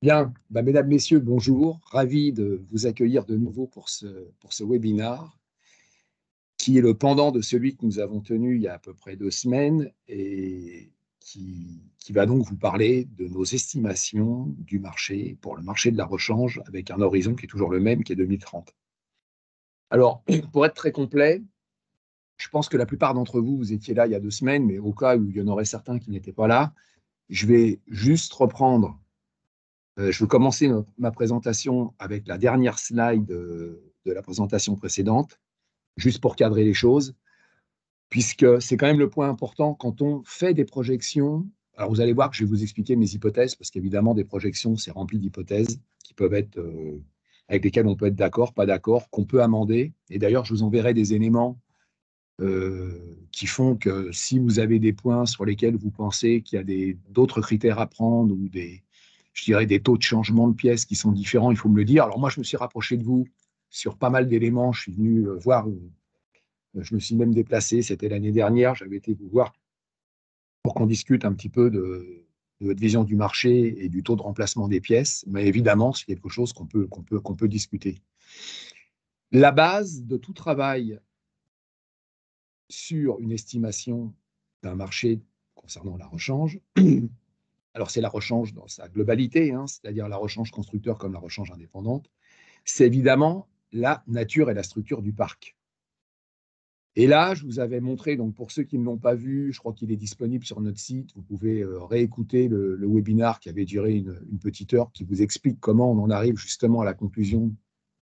Bien, mesdames, messieurs, bonjour. Ravi de vous accueillir de nouveau pour ce webinaire qui est le pendant de celui que nous avons tenu il y a à peu près 2 semaines et qui va donc vous parler de nos estimations du marché pour le marché de la rechange avec un horizon qui est toujours le même, qui est 2030. Alors, pour être très complet, je pense que la plupart d'entre vous, vous étiez là il y a 2 semaines, mais au cas où il y en aurait certains qui n'étaient pas là, je vais juste reprendre. Je vais commencer ma présentation avec la dernière slide de la présentation précédente, juste pour cadrer les choses, puisque c'est quand même le point important quand on fait des projections. Alors vous allez voir que je vais vous expliquer mes hypothèses, parce qu'évidemment, des projections, c'est rempli d'hypothèses qui peuvent être, avec lesquelles on peut être d'accord, pas d'accord, qu'on peut amender. Et d'ailleurs, je vous enverrai des éléments qui font que si vous avez des points sur lesquels vous pensez qu'il y a d'autres critères à prendre ou je dirais des taux de changement de pièces qui sont différents, il faut me le dire. Alors moi, je me suis rapproché de vous sur pas mal d'éléments. Je suis venu voir, je me suis même déplacé, c'était l'année dernière, j'avais été vous voir pour qu'on discute un petit peu de votre vision du marché et du taux de remplacement des pièces. Mais évidemment, c'est quelque chose qu'on peut discuter. La base de tout travail sur une estimation d'un marché concernant la rechange. Alors, c'est la rechange dans sa globalité, hein, c'est-à-dire la rechange constructeur comme la rechange indépendante. C'est évidemment la nature et la structure du parc. Et là, je vous avais montré, donc pour ceux qui ne l'ont pas vu, je crois qu'il est disponible sur notre site. Vous pouvez réécouter le webinaire qui avait duré une petite heure, qui vous explique comment on en arrive justement à la conclusion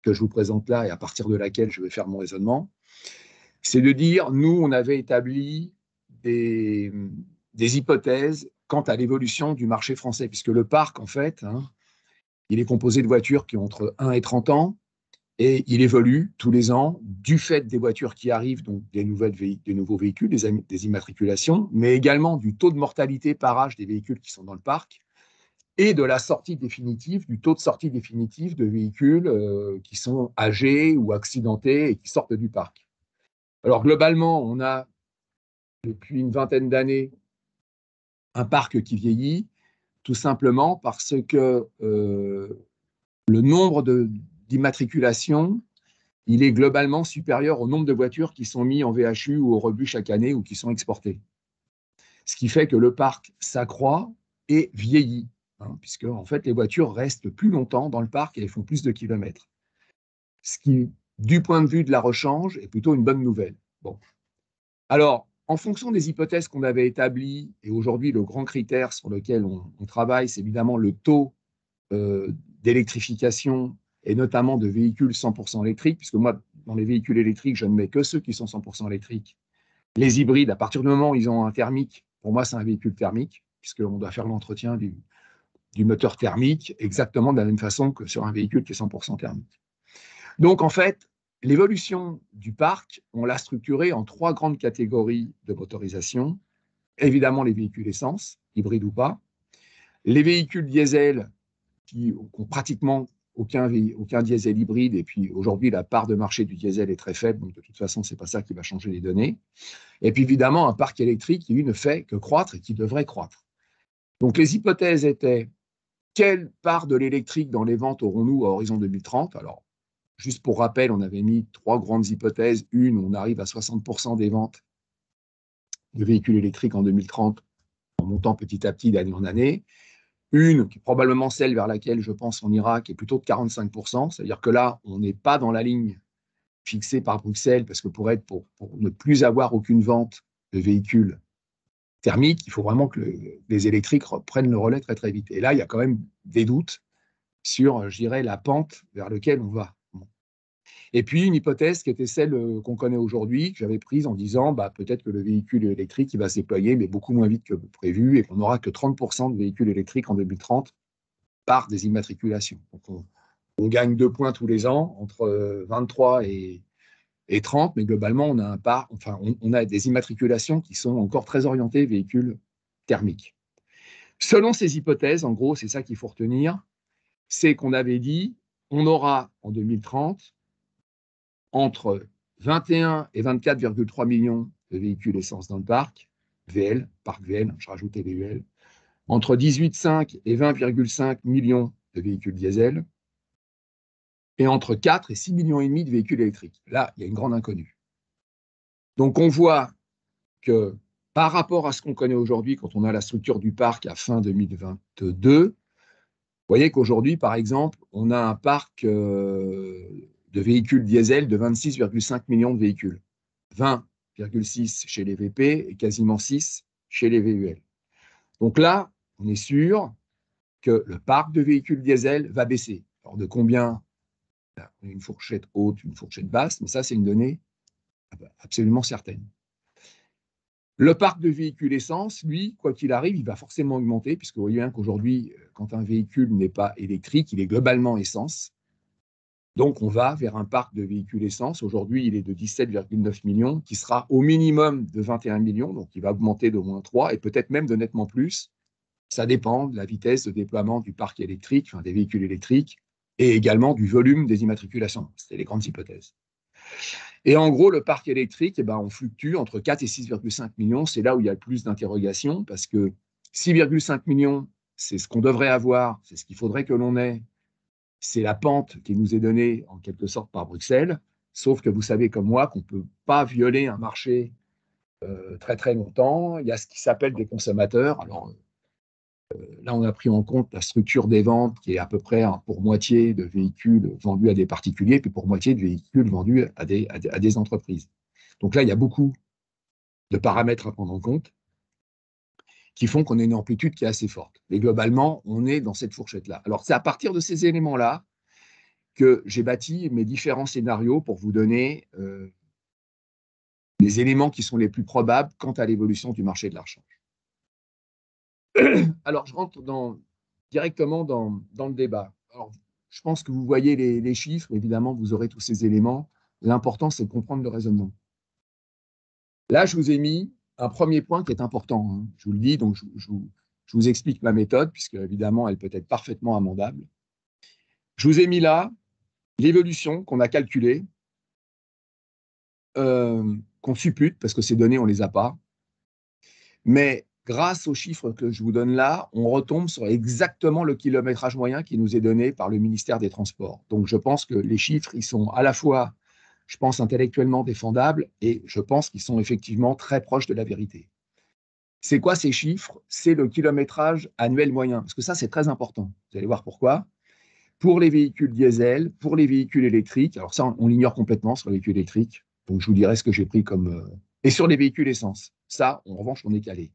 que je vous présente là et à partir de laquelle je vais faire mon raisonnement. C'est de dire, nous, on avait établi des, des hypothèses quant à l'évolution du marché français, puisque le parc, en fait, hein, il est composé de voitures qui ont entre 1 et 30 ans, et il évolue tous les ans du fait des voitures qui arrivent, donc des nouveaux véhicules, des immatriculations, mais également du taux de mortalité par âge des véhicules qui sont dans le parc, et de la sortie définitive, du taux de sortie définitive de véhicules qui sont âgés ou accidentés et qui sortent du parc. Alors globalement, on a depuis une vingtaine d'années un parc qui vieillit, tout simplement parce que le nombre d'immatriculations, il est globalement supérieur au nombre de voitures qui sont mises en VHU ou au rebut chaque année ou qui sont exportées. Ce qui fait que le parc s'accroît et vieillit, hein, puisque en fait, les voitures restent plus longtemps dans le parc et elles font plus de kilomètres. Ce qui, du point de vue de la rechange, est plutôt une bonne nouvelle. Bon. Alors, en fonction des hypothèses qu'on avait établies, et aujourd'hui, le grand critère sur lequel on travaille, c'est évidemment le taux d'électrification et notamment de véhicules 100% électriques, puisque moi, dans les véhicules électriques, je ne mets que ceux qui sont 100% électriques. Les hybrides, à partir du moment où ils ont un thermique, pour moi, c'est un véhicule thermique, puisqu'on doit faire l'entretien du moteur thermique exactement de la même façon que sur un véhicule qui est 100% thermique. Donc, en fait, l'évolution du parc, on l'a structuré en 3 grandes catégories de motorisation. Évidemment, les véhicules essence, hybrides ou pas. Les véhicules diesel, qui ont pratiquement aucun diesel hybride. Et puis, aujourd'hui, la part de marché du diesel est très faible. Donc, de toute façon, ce n'est pas ça qui va changer les données. Et puis, évidemment, un parc électrique qui, lui, ne fait que croître et qui devrait croître. Donc, les hypothèses étaient, quelle part de l'électrique dans les ventes aurons-nous à horizon 2030 ? Alors, juste pour rappel, on avait mis 3 grandes hypothèses. Une, on arrive à 60% des ventes de véhicules électriques en 2030, en montant petit à petit d'année en année. Une, qui est probablement celle vers laquelle je pense on ira, qui est plutôt de 45%. C'est-à-dire que là, on n'est pas dans la ligne fixée par Bruxelles, parce que pour ne plus avoir aucune vente de véhicules thermiques, il faut vraiment que les électriques prennent le relais très très vite. Et là, il y a quand même des doutes sur, je dirais, la pente vers laquelle on va. Et puis, une hypothèse qui était celle qu'on connaît aujourd'hui, que j'avais prise en disant peut-être que le véhicule électrique il va se déployer, mais beaucoup moins vite que prévu, et qu'on n'aura que 30% de véhicules électriques en 2030 par des immatriculations. Donc on gagne 2 points tous les ans, entre 23 et 30, mais globalement, on a des immatriculations qui sont encore très orientées véhicules thermiques. Selon ces hypothèses, en gros, c'est ça qu'il faut retenir, c'est qu'on avait dit on aura en 2030 entre 21 et 24,3 millions de véhicules essence dans le parc VL, je rajoutais les VL. entre 18,5 et 20,5 millions de véhicules diesel, et entre 4 et 6,5 millions de véhicules électriques. Là, il y a une grande inconnue. Donc, on voit que par rapport à ce qu'on connaît aujourd'hui, quand on a la structure du parc à fin 2022, vous voyez qu'aujourd'hui, par exemple, on a un parc de véhicules diesel de 26,5 millions de véhicules. 20,6 chez les VP et quasiment 6 chez les VUL. Donc là, on est sûr que le parc de véhicules diesel va baisser. Alors de combien? Une fourchette haute, une fourchette basse, mais ça, c'est une donnée absolument certaine. Le parc de véhicules essence, lui, quoi qu'il arrive, il va forcément augmenter, puisque vous voyez bien qu'aujourd'hui, quand un véhicule n'est pas électrique, il est globalement essence. Donc, on va vers un parc de véhicules essence. Aujourd'hui, il est de 17,9 millions, qui sera au minimum de 21 millions, donc il va augmenter d'au moins 3, et peut-être même de nettement plus. Ça dépend de la vitesse de déploiement du parc électrique, enfin, des véhicules électriques, et également du volume des immatriculations. C'est les grandes hypothèses. Et en gros, le parc électrique, eh ben, on fluctue entre 4 et 6,5 millions. C'est là où il y a le plus d'interrogations, parce que 6,5 millions, c'est ce qu'on devrait avoir, c'est ce qu'il faudrait que l'on ait. C'est la pente qui nous est donnée en quelque sorte par Bruxelles, sauf que vous savez comme moi qu'on ne peut pas violer un marché très très longtemps. Il y a ce qui s'appelle des consommateurs. Alors là, on a pris en compte la structure des ventes qui est à peu près pour moitié de véhicules vendus à des particuliers, puis pour moitié de véhicules vendus à des entreprises. Donc là, il y a beaucoup de paramètres à prendre en compte qui font qu'on a une amplitude qui est assez forte. Mais globalement, on est dans cette fourchette-là. Alors, c'est à partir de ces éléments-là que j'ai bâti mes différents scénarios pour vous donner les éléments qui sont les plus probables quant à l'évolution du marché de la rechange. Alors, je rentre directement dans le débat. Alors, je pense que vous voyez les chiffres, évidemment, vous aurez tous ces éléments. L'important, c'est de comprendre le raisonnement. Là, je vous ai mis un premier point qui est important, hein. Je vous le dis, donc je vous explique ma méthode, puisque évidemment, elle peut être parfaitement amendable. Je vous ai mis là l'évolution qu'on a calculée, qu'on suppute, parce que ces données, on ne les a pas. Mais grâce aux chiffres que je vous donne là, on retombe sur exactement le kilométrage moyen qui nous est donné par le ministère des Transports. Donc, je pense que les chiffres, ils sont à la fois, je pense, intellectuellement défendables et je pense qu'ils sont effectivement très proches de la vérité. C'est quoi ces chiffres? C'est le kilométrage annuel moyen, parce que ça, c'est très important. Vous allez voir pourquoi. Pour les véhicules diesel, pour les véhicules électriques, alors ça, on l'ignore complètement sur les véhicules électriques, donc je vous dirai ce que j'ai pris comme... Et sur les véhicules essence, ça, en revanche, on est calé.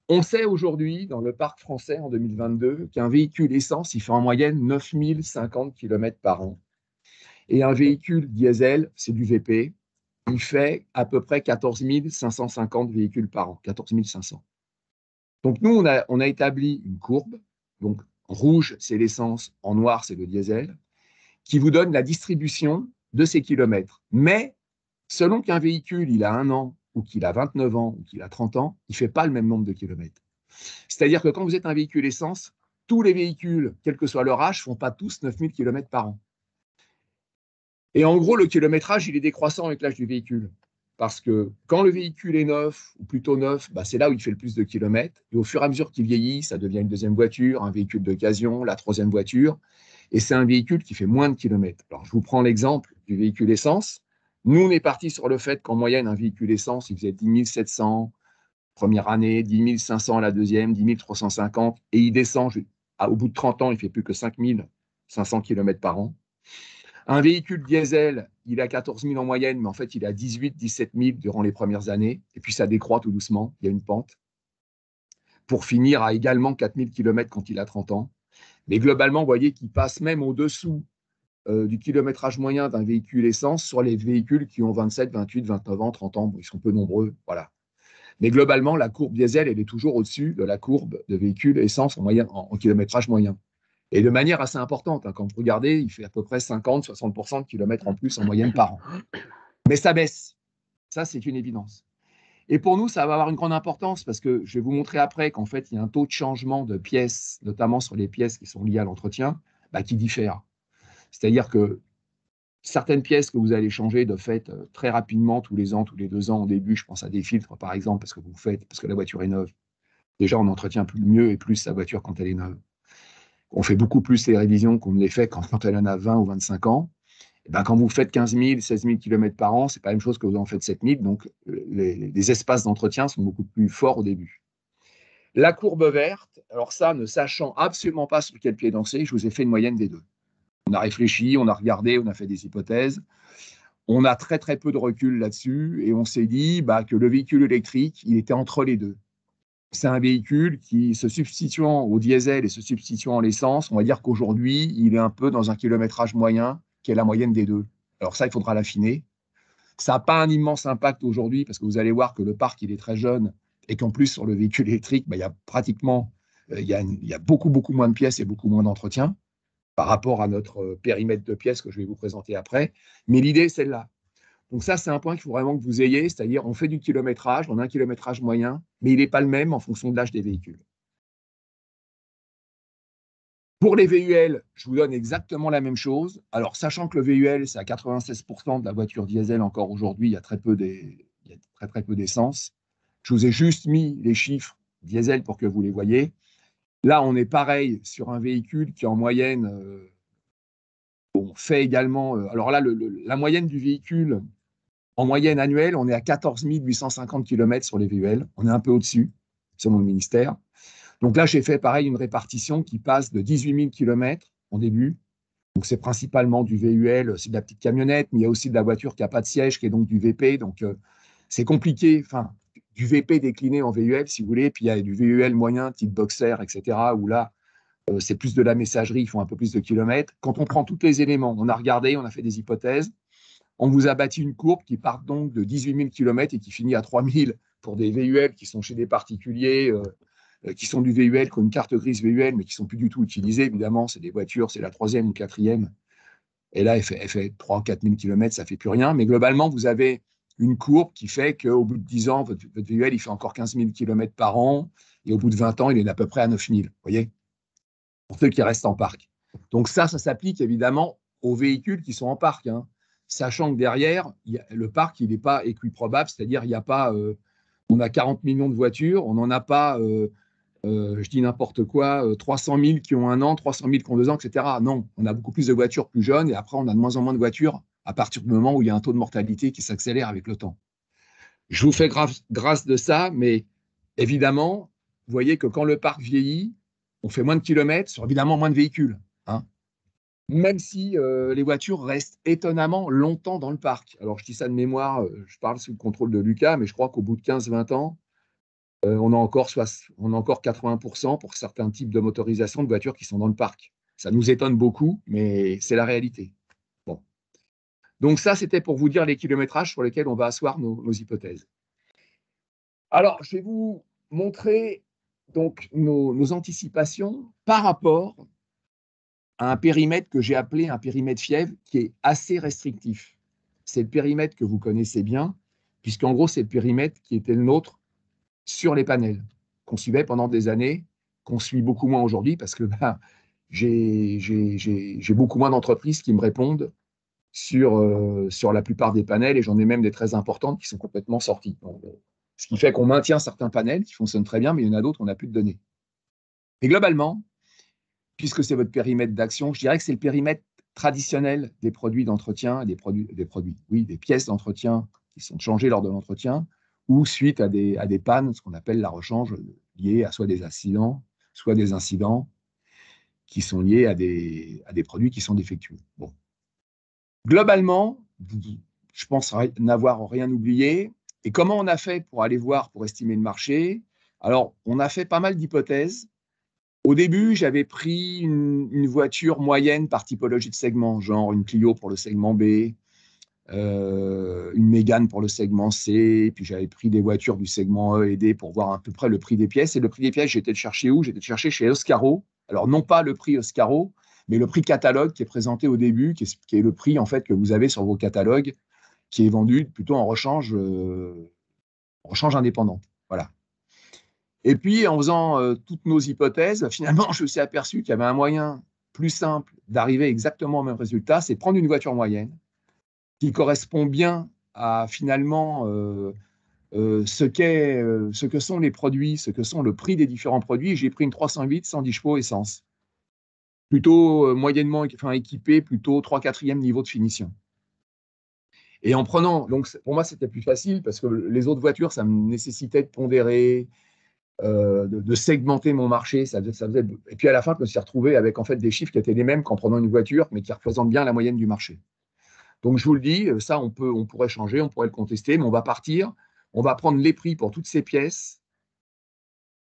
On sait aujourd'hui, dans le parc français en 2022, qu'un véhicule essence, il fait en moyenne 9050 km par an. Et un véhicule diesel, c'est du VP, il fait à peu près 14 550 véhicules par an, 14 500. Donc nous, on a établi une courbe, donc en rouge, c'est l'essence, en noir, c'est le diesel, qui vous donne la distribution de ces kilomètres. Mais selon qu'un véhicule, il a 1 an, ou qu'il a 29 ans, ou qu'il a 30 ans, il ne fait pas le même nombre de kilomètres. C'est-à-dire que quand vous êtes un véhicule essence, tous les véhicules, quel que soit leur âge, ne font pas tous 9000 km par an. Et en gros, le kilométrage, il est décroissant avec l'âge du véhicule. Parce que quand le véhicule est neuf, ou plutôt neuf, bah c'est là où il fait le plus de kilomètres. Et au fur et à mesure qu'il vieillit, ça devient une deuxième voiture, un véhicule d'occasion, la troisième voiture. Et c'est un véhicule qui fait moins de kilomètres. Alors, je vous prends l'exemple du véhicule essence. Nous, on est parti sur le fait qu'en moyenne, un véhicule essence, il faisait 10 700 première année, 10 500 la deuxième, 10 350, et il descend, au bout de 30 ans, il ne fait plus que 5 500 km par an. Un véhicule diesel, il a 14 000 en moyenne, mais en fait, il a 18 17 000 durant les premières années, et puis ça décroît tout doucement, il y a une pente, pour finir à également 4 000 km quand il a 30 ans. Mais globalement, vous voyez qu'il passe même au-dessous du kilométrage moyen d'un véhicule essence sur les véhicules qui ont 27, 28, 29 ans, 30 ans. Bon, ils sont peu nombreux, voilà. Mais globalement, la courbe diesel, elle est toujours au-dessus de la courbe de véhicules essence en kilométrage moyen. Et de manière assez importante, hein, quand vous regardez, il fait à peu près 50-60% de kilomètres en plus en moyenne par an. Mais ça baisse. Ça, c'est une évidence. Et pour nous, ça va avoir une grande importance parce que je vais vous montrer après qu'en fait, il y a un taux de changement de pièces, notamment sur les pièces qui sont liées à l'entretien, qui diffère. C'est-à-dire que certaines pièces que vous allez changer de fait très rapidement, tous les ans, tous les 2 ans au début, je pense à des filtres par exemple, parce que la voiture est neuve, Déjà, on entretient mieux et plus sa voiture quand elle est neuve. On fait beaucoup plus les révisions qu'on ne les fait quand elle en a 20 ou 25 ans. Et ben, quand vous faites 15 000, 16 000 km par an, c'est pas la même chose que vous en faites 7 000. Donc, les espaces d'entretien sont beaucoup plus forts au début. La courbe verte, alors ça, ne sachant absolument pas sur quel pied danser, je vous ai fait une moyenne des deux. On a réfléchi, on a regardé, on a fait des hypothèses. On a très très peu de recul là-dessus et on s'est dit que le véhicule électrique, il était entre les deux. C'est un véhicule qui, se substituant au diesel et se substituant à l'essence, on va dire qu'aujourd'hui, il est un peu dans un kilométrage moyen, qui est la moyenne des deux. Alors ça, il faudra l'affiner. Ça n'a pas un immense impact aujourd'hui, parce que vous allez voir que le parc, il est très jeune, et qu'en plus, sur le véhicule électrique, il y a pratiquement, il y a beaucoup, beaucoup moins de pièces et beaucoup moins d'entretien par rapport à notre périmètre de pièces que je vais vous présenter après. Mais l'idée, c'est celle-là. Donc ça, c'est un point qu'il faut vraiment que vous ayez, c'est-à-dire on fait du kilométrage, on a un kilométrage moyen, mais il n'est pas le même en fonction de l'âge des véhicules. Pour les VUL, je vous donne exactement la même chose. Alors, sachant que le VUL, c'est à 96% de la voiture diesel encore aujourd'hui, il y a très peu d'essence. Je vous ai juste mis les chiffres diesel pour que vous les voyez. Là, on est pareil sur un véhicule qui, en moyenne, fait également. Alors là, la moyenne du véhicule, en moyenne annuelle, on est à 14 850 km sur les VUL. On est un peu au-dessus, selon le ministère. Donc là, j'ai fait pareil une répartition qui passe de 18 000 km en début. Donc c'est principalement du VUL, c'est de la petite camionnette, mais il y a aussi de la voiture qui n'a pas de siège, qui est donc du VP. Donc c'est compliqué, enfin, du VP décliné en VUL, si vous voulez. Puis il y a du VUL moyen, type Boxer, etc., où là, c'est plus de la messagerie, ils font un peu plus de kilomètres. Quand on prend tous les éléments, on a regardé, on a fait des hypothèses, on vous a bâti une courbe qui part donc de 18 000 km et qui finit à 3 000 pour des VUL qui sont chez des particuliers, qui sont du VUL, qui ont une carte grise VUL, mais qui ne sont plus du tout utilisées. Évidemment, c'est des voitures, c'est la troisième ou quatrième. Et là, elle fait 3 000 ou 4 000 km, ça ne fait plus rien. Mais globalement, vous avez une courbe qui fait qu'au bout de 10 ans, votre VUL, il fait encore 15 000 km par an. Et au bout de 20 ans, il est à peu près à 9 000. Vous voyez, pour ceux qui restent en parc. Donc ça s'applique évidemment aux véhicules qui sont en parc, hein, sachant que derrière, le parc, il n'est pas équiprobable, c'est-à-dire il n'y a pas, on a 40 millions de voitures, on n'en a pas, je dis n'importe quoi, 300 000 qui ont 1 an, 300 000 qui ont 2 ans, etc. Non, on a beaucoup plus de voitures plus jeunes et après, on a de moins en moins de voitures à partir du moment où il y a un taux de mortalité qui s'accélère avec le temps. Je vous fais grâce de ça, mais évidemment, vous voyez que quand le parc vieillit, on fait moins de kilomètres sur évidemment moins de véhicules, hein. Même si les voitures restent étonnamment longtemps dans le parc. Alors, je dis ça de mémoire, je parle sous le contrôle de Lucas, mais je crois qu'au bout de 15-20 ans, on a encore 80% pour certains types de motorisation de voitures qui sont dans le parc. Ça nous étonne beaucoup, mais c'est la réalité. Bon. Donc ça, c'était pour vous dire les kilométrages sur lesquels on va asseoir nos hypothèses. Alors, je vais vous montrer donc nos anticipations par rapport à un périmètre que j'ai appelé un périmètre Fièvre qui est assez restrictif. C'est le périmètre que vous connaissez bien, puisqu'en gros, c'est le périmètre qui était le nôtre sur les panels, qu'on suivait pendant des années, qu'on suit beaucoup moins aujourd'hui, parce que j'ai beaucoup moins d'entreprises qui me répondent sur la plupart des panels, et j'en ai même des très importantes qui sont complètement sorties. Donc, ce qui fait qu'on maintient certains panels qui fonctionnent très bien, mais il y en a d'autres, on n'a plus de données. Et globalement, puisque c'est votre périmètre d'action, je dirais que c'est le périmètre traditionnel des produits d'entretien, des pièces d'entretien qui sont changées lors de l'entretien, ou suite à des pannes, ce qu'on appelle la rechange, liées à soit des accidents, soit des incidents qui sont liés à des produits qui sont défectueux. Bon. Globalement, je pense n'avoir rien oublié. Et comment on a fait pour aller voir, pour estimer le marché? Alors, on a fait pas mal d'hypothèses. Au début, j'avais pris une voiture moyenne par typologie de segment, genre une Clio pour le segment B, une Mégane pour le segment C, puis j'avais pris des voitures du segment E et D pour voir à peu près le prix des pièces. Et le prix des pièces, j'étais le chercher où? J'étais le chercher chez Oscaro. Alors, non pas le prix Oscaro, mais le prix catalogue qui est présenté au début, qui est le prix en fait que vous avez sur vos catalogues, qui est vendu plutôt en rechange indépendant. Voilà. Et puis, en faisant toutes nos hypothèses, finalement, je me suis aperçu qu'il y avait un moyen plus simple d'arriver exactement au même résultat, c'est prendre une voiture moyenne qui correspond bien à finalement ce que sont les produits, ce que sont le prix des différents produits. J'ai pris une 308 110 chevaux essence, plutôt moyennement équipé, plutôt 3/4e niveau de finition. Et en prenant, donc pour moi c'était plus facile parce que les autres voitures, ça me nécessitait de pondérer, de segmenter mon marché. Et puis à la fin, je me suis retrouvé avec en fait des chiffres qui étaient les mêmes qu'en prenant une voiture, mais qui représentent bien la moyenne du marché. Donc je vous le dis, ça on pourrait changer, on pourrait le contester, mais on va partir, on va prendre les prix pour toutes ces pièces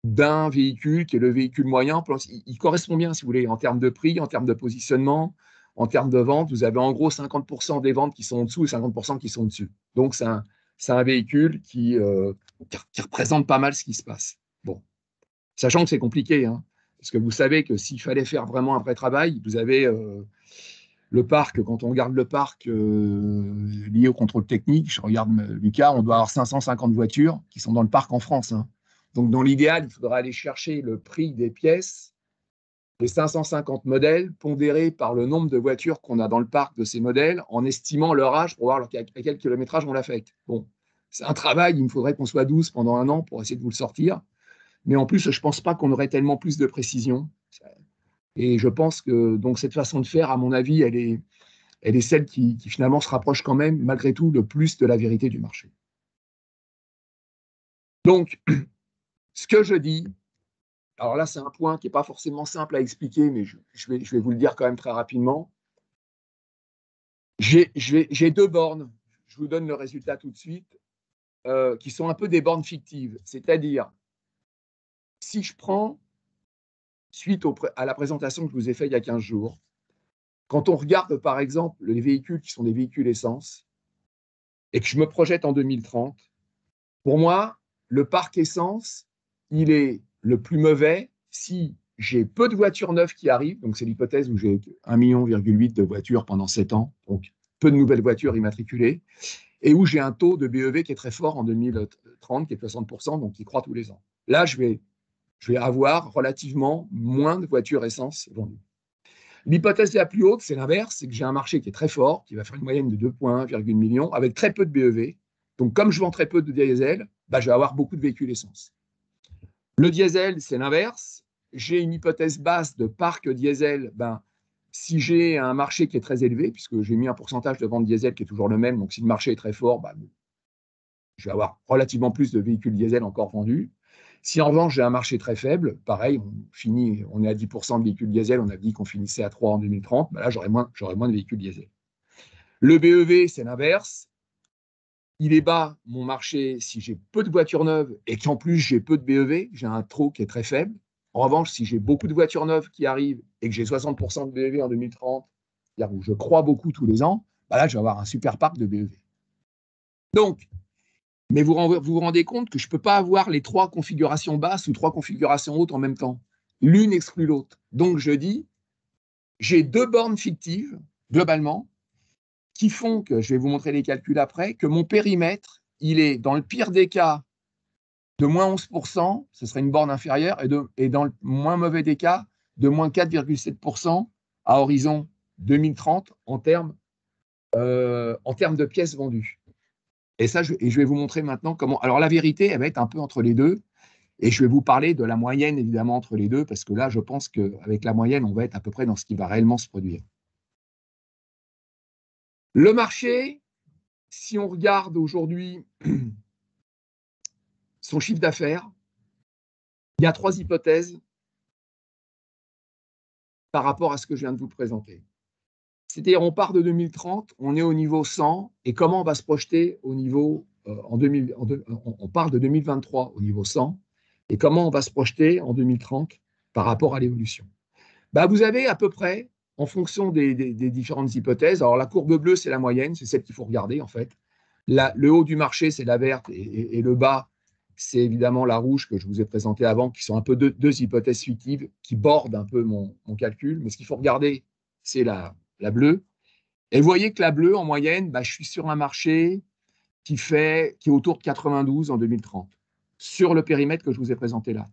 d'un véhicule qui est le véhicule moyen. Il correspond bien, si vous voulez, en termes de prix, en termes de positionnement, en termes de vente. Vous avez en gros 50% des ventes qui sont en dessous et 50% qui sont au-dessus. Donc c'est un véhicule qui représente pas mal ce qui se passe. Bon, sachant que c'est compliqué, hein, parce que vous savez que s'il fallait faire vraiment un vrai travail, vous avez le parc, quand on regarde le parc lié au contrôle technique, je regarde Lucas, on doit avoir 550 voitures qui sont dans le parc en France, hein. Donc, dans l'idéal, il faudra aller chercher le prix des pièces des 550 modèles pondérés par le nombre de voitures qu'on a dans le parc de ces modèles en estimant leur âge pour voir à quel kilométrage on l'affecte. Bon, c'est un travail, il me faudrait qu'on soit 12 pendant un an pour essayer de vous le sortir. Mais en plus, je ne pense pas qu'on aurait tellement plus de précision. Et je pense que donc, cette façon de faire, à mon avis, elle est celle qui finalement se rapproche quand même, malgré tout, le plus de la vérité du marché. Donc, ce que je dis, alors là, c'est un point qui n'est pas forcément simple à expliquer, mais je vais vous le dire quand même très rapidement. J'ai deux bornes, je vous donne le résultat tout de suite, qui sont un peu des bornes fictives. C'est-à-dire, si je prends, suite à la présentation que je vous ai faite il y a 15 jours, quand on regarde par exemple les véhicules qui sont des véhicules essence, et que je me projette en 2030, pour moi, le parc essence, il est le plus mauvais si j'ai peu de voitures neuves qui arrivent, donc c'est l'hypothèse où j'ai 1,8 million de voitures pendant 7 ans, donc peu de nouvelles voitures immatriculées, et où j'ai un taux de BEV qui est très fort en 2030, qui est de 60%, donc qui croît tous les ans. Là, je vais avoir relativement moins de voitures essence vendues. L'hypothèse la plus haute, c'est l'inverse, c'est que j'ai un marché qui est très fort, qui va faire une moyenne de 2,1 millions, avec très peu de BEV. Donc, comme je vends très peu de diesel, je vais avoir beaucoup de véhicules essence. Le diesel, c'est l'inverse. J'ai une hypothèse basse de parc diesel. Si j'ai un marché qui est très élevé, puisque j'ai mis un pourcentage de vente diesel qui est toujours le même, donc si le marché est très fort, je vais avoir relativement plus de véhicules diesel encore vendus. Si en revanche j'ai un marché très faible, pareil, on est à 10% de véhicules diesel, on a dit qu'on finissait à 3 en 2030, là j'aurai moins de véhicules diesel. Le BEV, c'est l'inverse. Il est bas, mon marché, si j'ai peu de voitures neuves et qu'en plus j'ai peu de BEV, j'ai un taux qui est très faible. En revanche, si j'ai beaucoup de voitures neuves qui arrivent et que j'ai 60% de BEV en 2030, c'est-à-dire où je crois beaucoup tous les ans, là je vais avoir un super parc de BEV. Donc, mais vous vous rendez compte que je ne peux pas avoir les 3 configurations basses ou 3 configurations hautes en même temps. L'une exclut l'autre. Donc, je dis, j'ai 2 bornes fictives, globalement, qui font que, je vais vous montrer les calculs après, que mon périmètre, il est, dans le pire des cas, de moins 11%, ce serait une borne inférieure, et dans le moins mauvais des cas, de moins 4,7% à horizon 2030 en termes de pièces vendues. Et ça, je vais vous montrer maintenant comment. Alors, la vérité, elle va être un peu entre les deux. Et je vais vous parler de la moyenne, évidemment, entre les deux, parce que là, je pense qu'avec la moyenne, on va être à peu près dans ce qui va réellement se produire. Le marché, si on regarde aujourd'hui son chiffre d'affaires, il y a 3 hypothèses par rapport à ce que je viens de vous présenter. C'est-à-dire, on part de 2030, on est au niveau 100, et comment on va se projeter au niveau, on part de 2023 au niveau 100, et comment on va se projeter en 2030 par rapport à l'évolution. Vous avez à peu près, en fonction des différentes hypothèses, alors la courbe bleue, c'est la moyenne, c'est celle qu'il faut regarder en fait. Le haut du marché, c'est la verte, et le bas, c'est évidemment la rouge que je vous ai présentée avant, qui sont un peu deux hypothèses fictives qui bordent un peu mon calcul. Mais ce qu'il faut regarder, c'est la bleue. Et vous voyez que la bleue, en moyenne, je suis sur un marché qui est autour de 92 en 2030, sur le périmètre que je vous ai présenté là.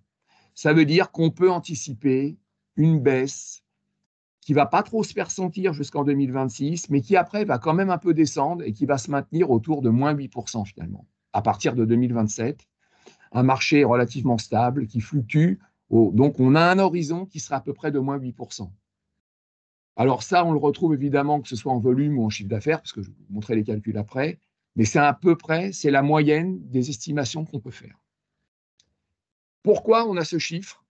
Ça veut dire qu'on peut anticiper une baisse qui ne va pas trop se faire sentir jusqu'en 2026, mais qui après va quand même un peu descendre et qui va se maintenir autour de moins 8% finalement. à partir de 2027. Un marché relativement stable qui fluctue. Donc, on a un horizon qui sera à peu près de moins 8%. Alors ça, on le retrouve évidemment que ce soit en volume ou en chiffre d'affaires, parce que je vais vous montrer les calculs après, mais c'est à peu près, c'est la moyenne des estimations qu'on peut faire. Pourquoi on a ce chiffre?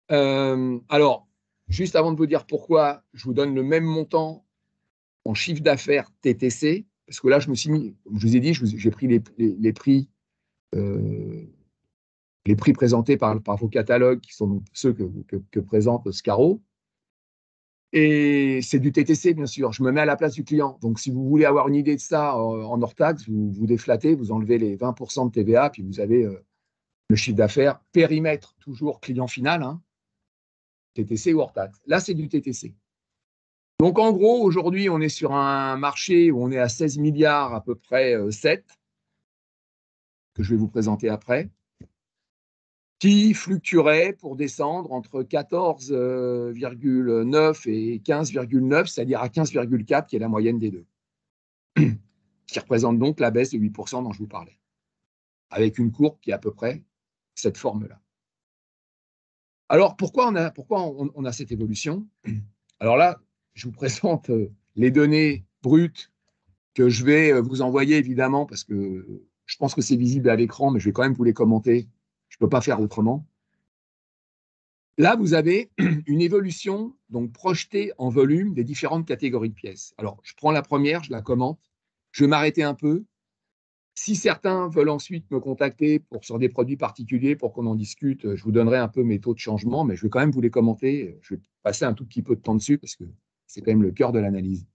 Alors, juste avant de vous dire pourquoi, je vous donne le même montant en chiffre d'affaires TTC, parce que là, je me suis mis, comme je vous ai dit, j'ai pris les prix présentés par vos catalogues, qui sont ceux que présente Scaro. Et c'est du TTC, bien sûr. Je me mets à la place du client. Donc, si vous voulez avoir une idée de ça en hors taxe, vous déflatez, vous enlevez les 20% de TVA, puis vous avez le chiffre d'affaires, périmètre, toujours client final, hein, TTC ou hors taxe. Là, c'est du TTC. Donc, en gros, aujourd'hui, on est sur un marché où on est à 16 milliards, à peu près 7, que je vais vous présenter après, qui fluctuerait pour descendre entre 14,9 et 15,9, c'est-à-dire à 15,4, qui est la moyenne des deux, qui représente donc la baisse de 8% dont je vous parlais, avec une courbe qui est à peu près cette forme-là. Alors, pourquoi on a cette évolution? Alors là, je vous présente les données brutes que je vais vous envoyer, évidemment, parce que je pense que c'est visible à l'écran, mais je vais quand même vous les commenter. Je ne peux pas faire autrement. Là, vous avez une évolution donc projetée en volume des différentes catégories de pièces. Alors, je prends la première, je la commente. Je vais m'arrêter un peu. Si certains veulent ensuite me contacter sur des produits particuliers pour qu'on en discute, je vous donnerai un peu mes taux de changement, mais je vais quand même vous les commenter. Je vais passer un tout petit peu de temps dessus parce que c'est quand même le cœur de l'analyse.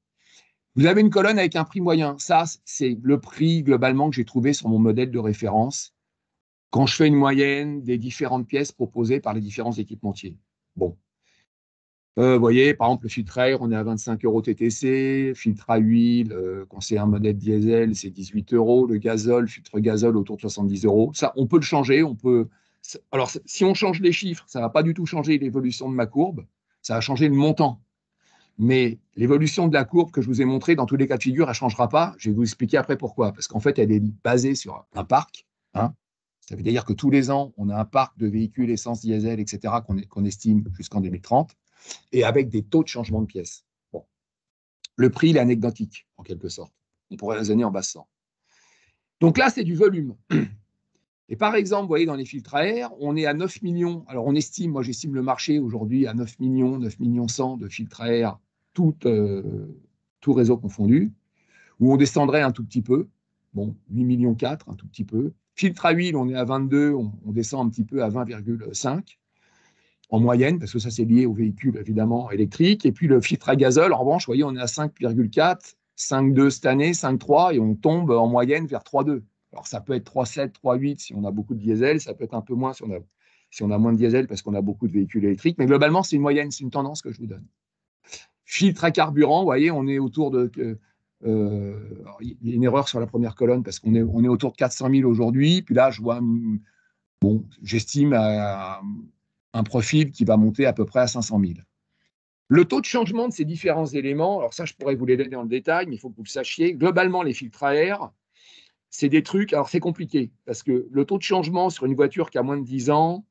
Vous avez une colonne avec un prix moyen. Ça, c'est le prix globalement que j'ai trouvé sur mon modèle de référence quand je fais une moyenne des différentes pièces proposées par les différents équipementiers. Bon. Vous voyez, par exemple, le filtre à air, on est à 25 € TTC. Filtre à huile, quand c'est un modèle diesel, c'est 18 €. Le gazole, filtre gazole, autour de 70 €. Ça, on peut le changer. Alors, si on change les chiffres, ça ne va pas du tout changer l'évolution de ma courbe. Ça va changer le montant. Mais l'évolution de la courbe que je vous ai montrée, dans tous les cas de figure, elle ne changera pas. Je vais vous expliquer après pourquoi. Parce qu'en fait, elle est basée sur un parc. Hein. Ça veut dire que tous les ans, on a un parc de véhicules essence, diesel, etc., qu'on estime jusqu'en 2030, et avec des taux de changement de pièces. Bon. Le prix, il est anecdotique, en quelque sorte. On pourrait raisonner en basse. Donc là, c'est du volume. Et par exemple, vous voyez, dans les filtres à air, on est à 9 millions. Alors, moi, j'estime le marché aujourd'hui à 9 millions, 9 millions 100 de filtres à air, tout réseau confondu, où on descendrait un tout petit peu. Bon, 8 millions 4, un tout petit peu. Filtre à huile, on est à 22, on descend un petit peu à 20,5 en moyenne, parce que ça, c'est lié aux véhicules, évidemment, électriques. Et puis, le filtre à gazole, en revanche, vous voyez, on est à 5,4, 5,2 cette année, 5,3, et on tombe en moyenne vers 3,2. Alors, ça peut être 3,7, 3,8 si on a beaucoup de diesel, ça peut être un peu moins si on a moins de diesel parce qu'on a beaucoup de véhicules électriques, mais globalement, c'est une moyenne, c'est une tendance que je vous donne. Filtre à carburant, vous voyez, on est autour de... il y a une erreur sur la première colonne parce qu'on est autour de 400 000 aujourd'hui, puis là, je vois, bon, j'estime un profil qui va monter à peu près à 500 000. Le taux de changement de ces différents éléments, alors ça, je pourrais vous les donner en détail, mais il faut que vous le sachiez. Globalement, les filtres à air, c'est des trucs, alors c'est compliqué, parce que le taux de changement sur une voiture qui a moins de 10 ans,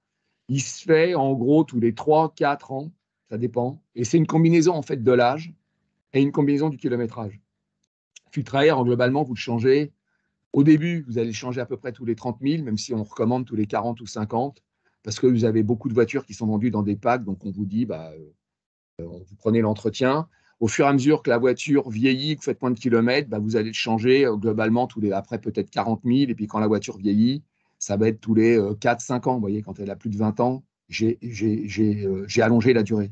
il se fait en gros tous les 3-4 ans, ça dépend, et c'est une combinaison en fait de l'âge et une combinaison du kilométrage. Filtre à air, globalement, vous le changez. Au début, vous allez le changer à peu près tous les 30 000, même si on recommande tous les 40 ou 50, parce que vous avez beaucoup de voitures qui sont vendues dans des packs, donc on vous dit, vous prenez l'entretien. Au fur et à mesure que la voiture vieillit, que vous faites moins de kilomètres, vous allez le changer globalement après peut-être 40 000. Et puis quand la voiture vieillit, ça va être tous les 4-5 ans. Vous voyez, quand elle a plus de 20 ans, j'ai allongé la durée.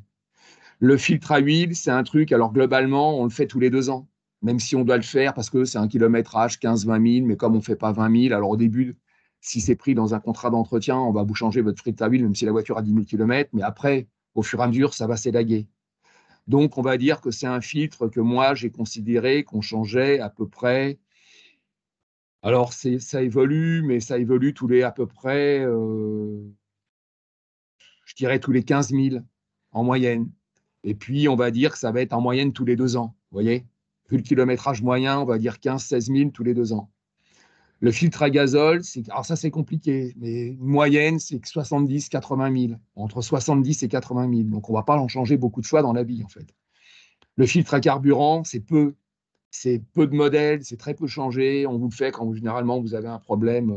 Le filtre à huile, c'est un truc, alors globalement, on le fait tous les 2 ans. Même si on doit le faire parce que c'est un kilométrage 15-20 000, mais comme on ne fait pas 20 000, alors au début, si c'est pris dans un contrat d'entretien, on va vous changer votre filtre à huile, même si la voiture a 10 000 km. Mais après, au fur et à mesure, ça va s'élaguer. Donc, on va dire que c'est un filtre que moi, j'ai considéré qu'on changeait à peu près. Alors, ça évolue, mais ça évolue tous les à peu près, je dirais tous les 15 000 en moyenne. Et puis, on va dire que ça va être en moyenne tous les 2 ans. Vous voyez, vu le kilométrage moyen, on va dire 15-16 000 tous les 2 ans. Le filtre à gazole, alors ça c'est compliqué, mais une moyenne, c'est 70-80 000, entre 70 et 80 000. Donc on ne va pas en changer beaucoup de fois dans la vie, en fait. Le filtre à carburant, c'est peu de modèles, c'est très peu changé. On vous le fait quand généralement vous avez un problème,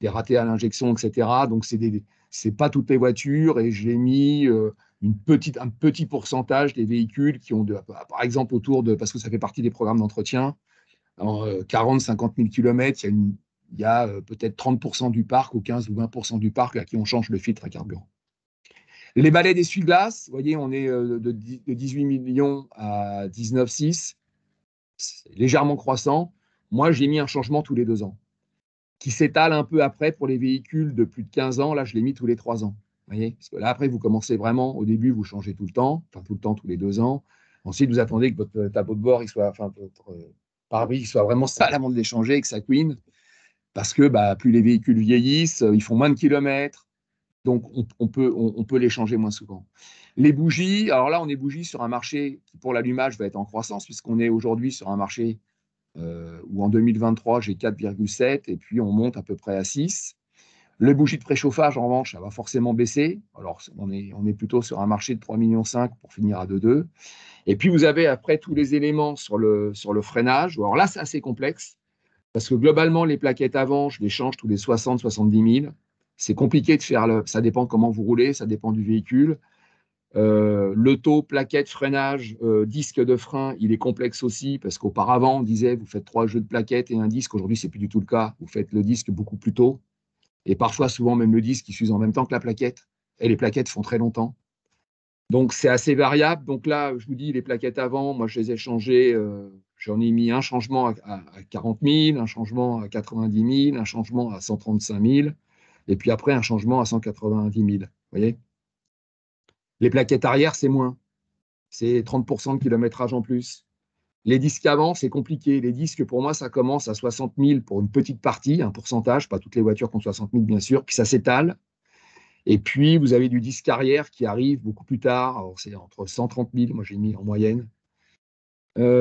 des ratés à l'injection, etc. Donc c'est pas toutes les voitures, et j'ai mis un petit pourcentage des véhicules qui ont, par exemple, parce que ça fait partie des programmes d'entretien, en 40-50 000 km, il y a peut-être 30% du parc ou 15 ou 20% du parc à qui on change le filtre à carburant. Les balais d'essuie-glace, vous voyez, on est de 18 millions à 19,6, c'est légèrement croissant. Moi, j'ai mis un changement tous les 2 ans, qui s'étale un peu après pour les véhicules de plus de 15 ans. Là, je l'ai mis tous les 3 ans. Vous voyez, parce que là, après, vous commencez vraiment, au début, vous changez tout le temps, enfin tout le temps, tous les 2 ans. Ensuite, vous attendez que votre tableau de bord, votre pare-brise soit vraiment sale avant de les changer et que ça couine. Parce que plus les véhicules vieillissent, ils font moins de kilomètres. Donc, on peut les changer moins souvent. Les bougies, alors là, on est bougies sur un marché qui, pour l'allumage, va être en croissance, puisqu'on est aujourd'hui sur un marché où en 2023, j'ai 4,7 et puis on monte à peu près à 6. Les bougies de préchauffage, en revanche, ça va forcément baisser. Alors, on est plutôt sur un marché de 3,5 millions pour finir à 2,2. Et puis, vous avez après tous les éléments sur le freinage. Alors là, c'est assez complexe parce que globalement, les plaquettes avant, je les change tous les 60-70 000. C'est compliqué de faire ça dépend comment vous roulez, ça dépend du véhicule. Le taux, plaquette, freinage, disque de frein, il est complexe aussi parce qu'auparavant, on disait vous faites 3 jeux de plaquettes et un disque. Aujourd'hui, c'est plus du tout le cas. Vous faites le disque beaucoup plus tôt et parfois, souvent, même le disque qui s'use en même temps que la plaquette. Et les plaquettes font très longtemps. Donc, c'est assez variable. Donc là, je vous dis, les plaquettes avant, moi, je les ai changées. J'en ai mis un changement à 40 000, un changement à 90 000, un changement à 135 000 et puis après, un changement à 190 000. Vous voyez? Les plaquettes arrière, c'est moins. C'est 30% de kilométrage en plus. Les disques avant, c'est compliqué. Les disques, pour moi, ça commence à 60 000 pour une petite partie, un pourcentage, pas toutes les voitures qui ont 60 000, bien sûr, puis ça s'étale. Et puis, vous avez du disque arrière qui arrive beaucoup plus tard. Alors, c'est entre 130 000, moi j'ai mis en moyenne.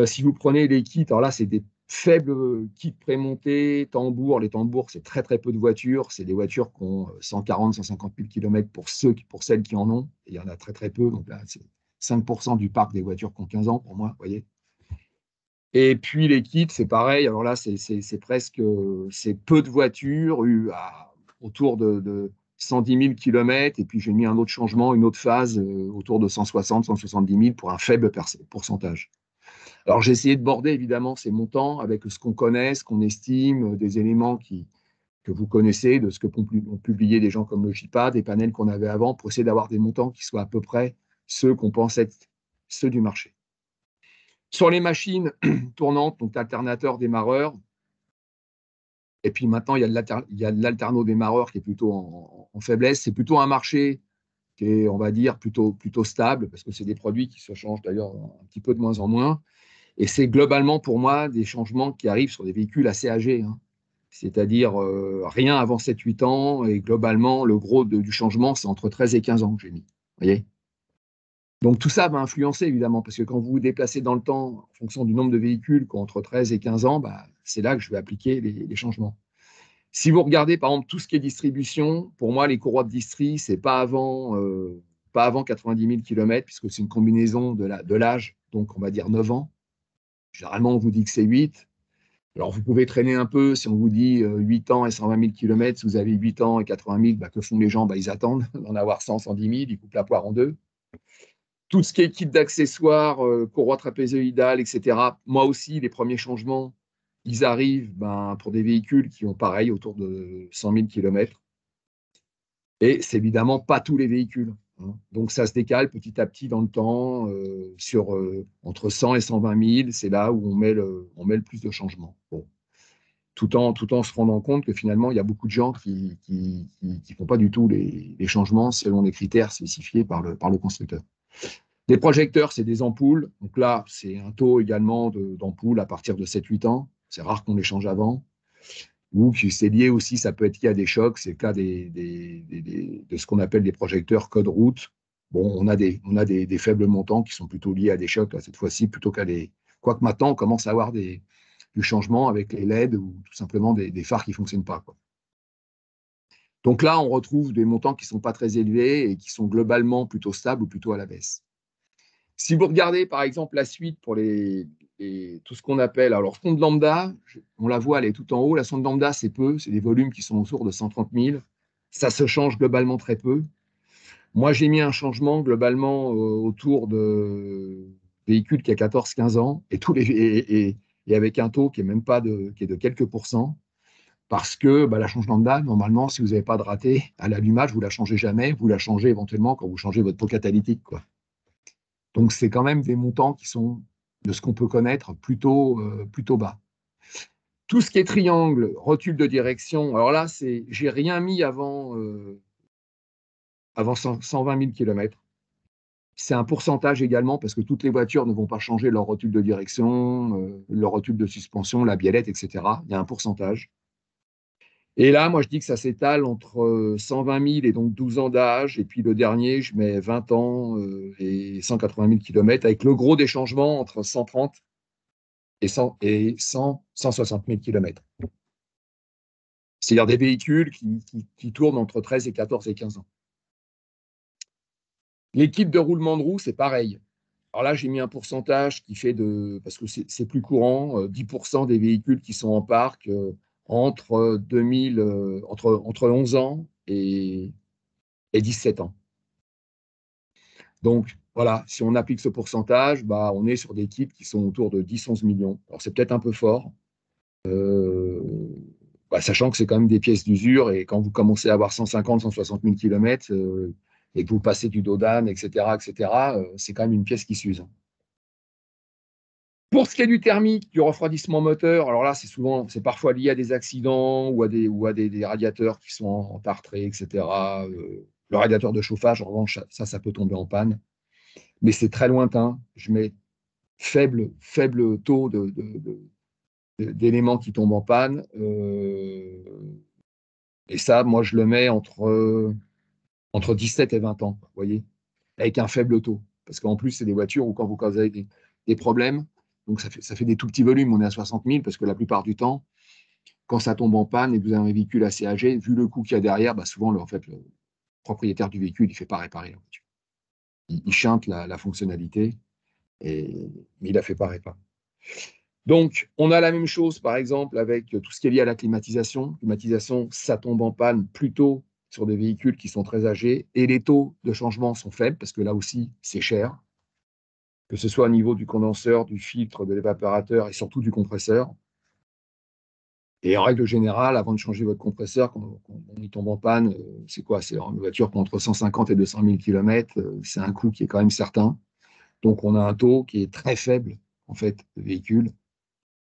Si vous prenez les kits, alors là, c'est des faibles kits prémontés, tambours. Les tambours, c'est très, très peu de voitures. C'est des voitures qui ont 140 000-150 000 km pour celles qui en ont. Et il y en a très, très peu. Donc là, c'est 5% du parc des voitures qui ont 15 ans pour moi, vous voyez. Et puis les kits, c'est pareil. Alors là, c'est peu de voitures autour de 110 000 km. Et puis j'ai mis un autre changement, une autre phase autour de 160-170 000 pour un faible pourcentage. Alors j'ai essayé de border évidemment ces montants avec ce qu'on connaît, ce qu'on estime, des éléments que vous connaissez, de ce que ont publié des gens comme le JPA, des panels qu'on avait avant, pour essayer d'avoir des montants qui soient à peu près ceux qu'on pense être ceux du marché. Sur les machines tournantes, donc alternateur démarreur, et puis maintenant il y a de l'alterno démarreur qui est plutôt en faiblesse. C'est plutôt un marché qui est, on va dire, plutôt stable, parce que c'est des produits qui se changent d'ailleurs un petit peu de moins en moins. Et c'est globalement pour moi des changements qui arrivent sur des véhicules assez âgés, hein. C'est-à-dire rien avant 7-8 ans, et globalement, le gros du changement, c'est entre 13 et 15 ans que j'ai mis. Vous voyez? Donc tout ça va influencer évidemment, parce que quand vous vous déplacez dans le temps, en fonction du nombre de véhicules qui ont entre 13 et 15 ans, c'est là que je vais appliquer les changements. Si vous regardez par exemple tout ce qui est distribution, pour moi les courroies de distri, c'est pas avant 90 000 km, puisque c'est une combinaison de l'âge, donc on va dire 9 ans. Généralement on vous dit que c'est 8. Alors vous pouvez traîner un peu, si on vous dit 8 ans et 120 000 km, si vous avez 8 ans et 80 000, que font les gens? Ils attendent d'en avoir 100, 110 000, ils coupent la poire en deux. Tout ce qui est kit d'accessoires, courroie trapézoïdale, etc. Moi aussi, les premiers changements, ils arrivent pour des véhicules qui ont pareil autour de 100 000 km. Et c'est évidemment pas tous les véhicules, hein. Donc ça se décale petit à petit dans le temps, entre 100 et 120 000, c'est là où on met le plus de changements. Bon. Tout en se rendant compte que finalement, il y a beaucoup de gens qui font pas du tout les changements selon les critères spécifiés par le constructeur. Des projecteurs, c'est des ampoules. Donc là, c'est un taux également d'ampoules à partir de 7-8 ans. C'est rare qu'on les change avant. Ou que c'est lié aussi, ça peut être lié à des chocs. C'est le cas de ce qu'on appelle des projecteurs code route. Bon, on a des faibles montants qui sont plutôt liés à des chocs, là, cette fois-ci, plutôt qu'à des. Quoique maintenant, on commence à avoir des du changement avec les LED ou tout simplement des phares qui ne fonctionnent pas, quoi. Donc là, on retrouve des montants qui ne sont pas très élevés et qui sont globalement plutôt stables ou plutôt à la baisse. Si vous regardez par exemple la suite pour tout ce qu'on appelle, alors sonde lambda, on la voit, elle est tout en haut. La sonde lambda, c'est peu, c'est des volumes qui sont autour de 130 000. Ça se change globalement très peu. Moi, j'ai mis un changement globalement autour de véhicules qui a 14-15 ans et avec un taux qui est même pas qui est de quelques pourcents. Parce que la change lambda, normalement, si vous n'avez pas de raté à l'allumage, vous ne la changez jamais. Vous la changez éventuellement quand vous changez votre pot catalytique, quoi. Donc, c'est quand même des montants qui sont, de ce qu'on peut connaître, plutôt bas. Tout ce qui est triangle, rotule de direction, alors là, j'ai rien mis avant 120 000 km. C'est un pourcentage également, parce que toutes les voitures ne vont pas changer leur rotule de direction, leur rotule de suspension, la biellette, etc. Il y a un pourcentage. Et là, moi, je dis que ça s'étale entre 120 000 et donc 12 ans d'âge. Et puis le dernier, je mets 20 ans et 180 000 km, avec le gros des changements entre 130 et 160 000 km. C'est-à-dire des véhicules qui tournent entre 13 et 14 et 15 ans. L'équipe de roulement de roue, c'est pareil. Alors là, j'ai mis un pourcentage qui fait parce que c'est plus courant, 10% des véhicules qui sont en parc entre 11 ans et 17 ans. Donc, voilà, si on applique ce pourcentage, on est sur des kits qui sont autour de 10-11 millions. Alors, c'est peut-être un peu fort, sachant que c'est quand même des pièces d'usure et quand vous commencez à avoir 150-160 000 km et que vous passez du Dodan, etc., c'est quand même une pièce qui s'use. Pour ce qui est du thermique, du refroidissement moteur, alors là, c'est parfois lié à des accidents ou à des radiateurs qui sont en tartré, etc. Le radiateur de chauffage, en revanche, ça peut tomber en panne. Mais c'est très lointain. Je mets faible taux d'éléments qui tombent en panne. Et ça, moi, je le mets entre 17 et 20 ans, vous voyez, avec un faible taux. Parce qu'en plus, c'est des voitures où quand vous avez des problèmes, donc ça fait des tout petits volumes, on est à 60 000, parce que la plupart du temps, quand ça tombe en panne et que vous avez un véhicule assez âgé, vu le coût qu'il y a derrière, souvent, le propriétaire du véhicule, il ne fait pas réparer la voiture. Il chante la fonctionnalité, mais il ne la fait pas réparer. Donc, on a la même chose, par exemple, avec tout ce qui est lié à la climatisation. Climatisation, ça tombe en panne plutôt sur des véhicules qui sont très âgés et les taux de changement sont faibles parce que là aussi, c'est cher, que ce soit au niveau du condenseur, du filtre, de l'évaporateur et surtout du compresseur. Et en règle générale, avant de changer votre compresseur, quand on y tombe en panne, c'est quoi? C'est une voiture qui a entre 150 et 200 000 km, c'est un coût qui est quand même certain. Donc, on a un taux qui est très faible, en fait, de véhicules.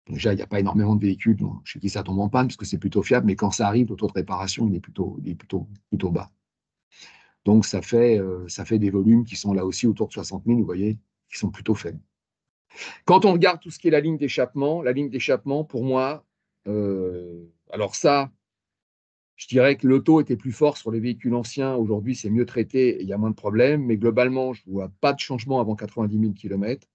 Déjà, il n'y a pas énormément de véhicules chez qui ça tombe en panne, parce que c'est plutôt fiable, mais quand ça arrive, le taux de réparation, il est plutôt bas. Donc, ça fait des volumes qui sont là aussi autour de 60 000, vous voyez, qui sont plutôt faibles. Quand on regarde tout ce qui est la ligne d'échappement, pour moi, alors ça, je dirais que le taux était plus fort sur les véhicules anciens. Aujourd'hui, c'est mieux traité et il y a moins de problèmes, mais globalement, je ne vois pas de changement avant 90 000 km.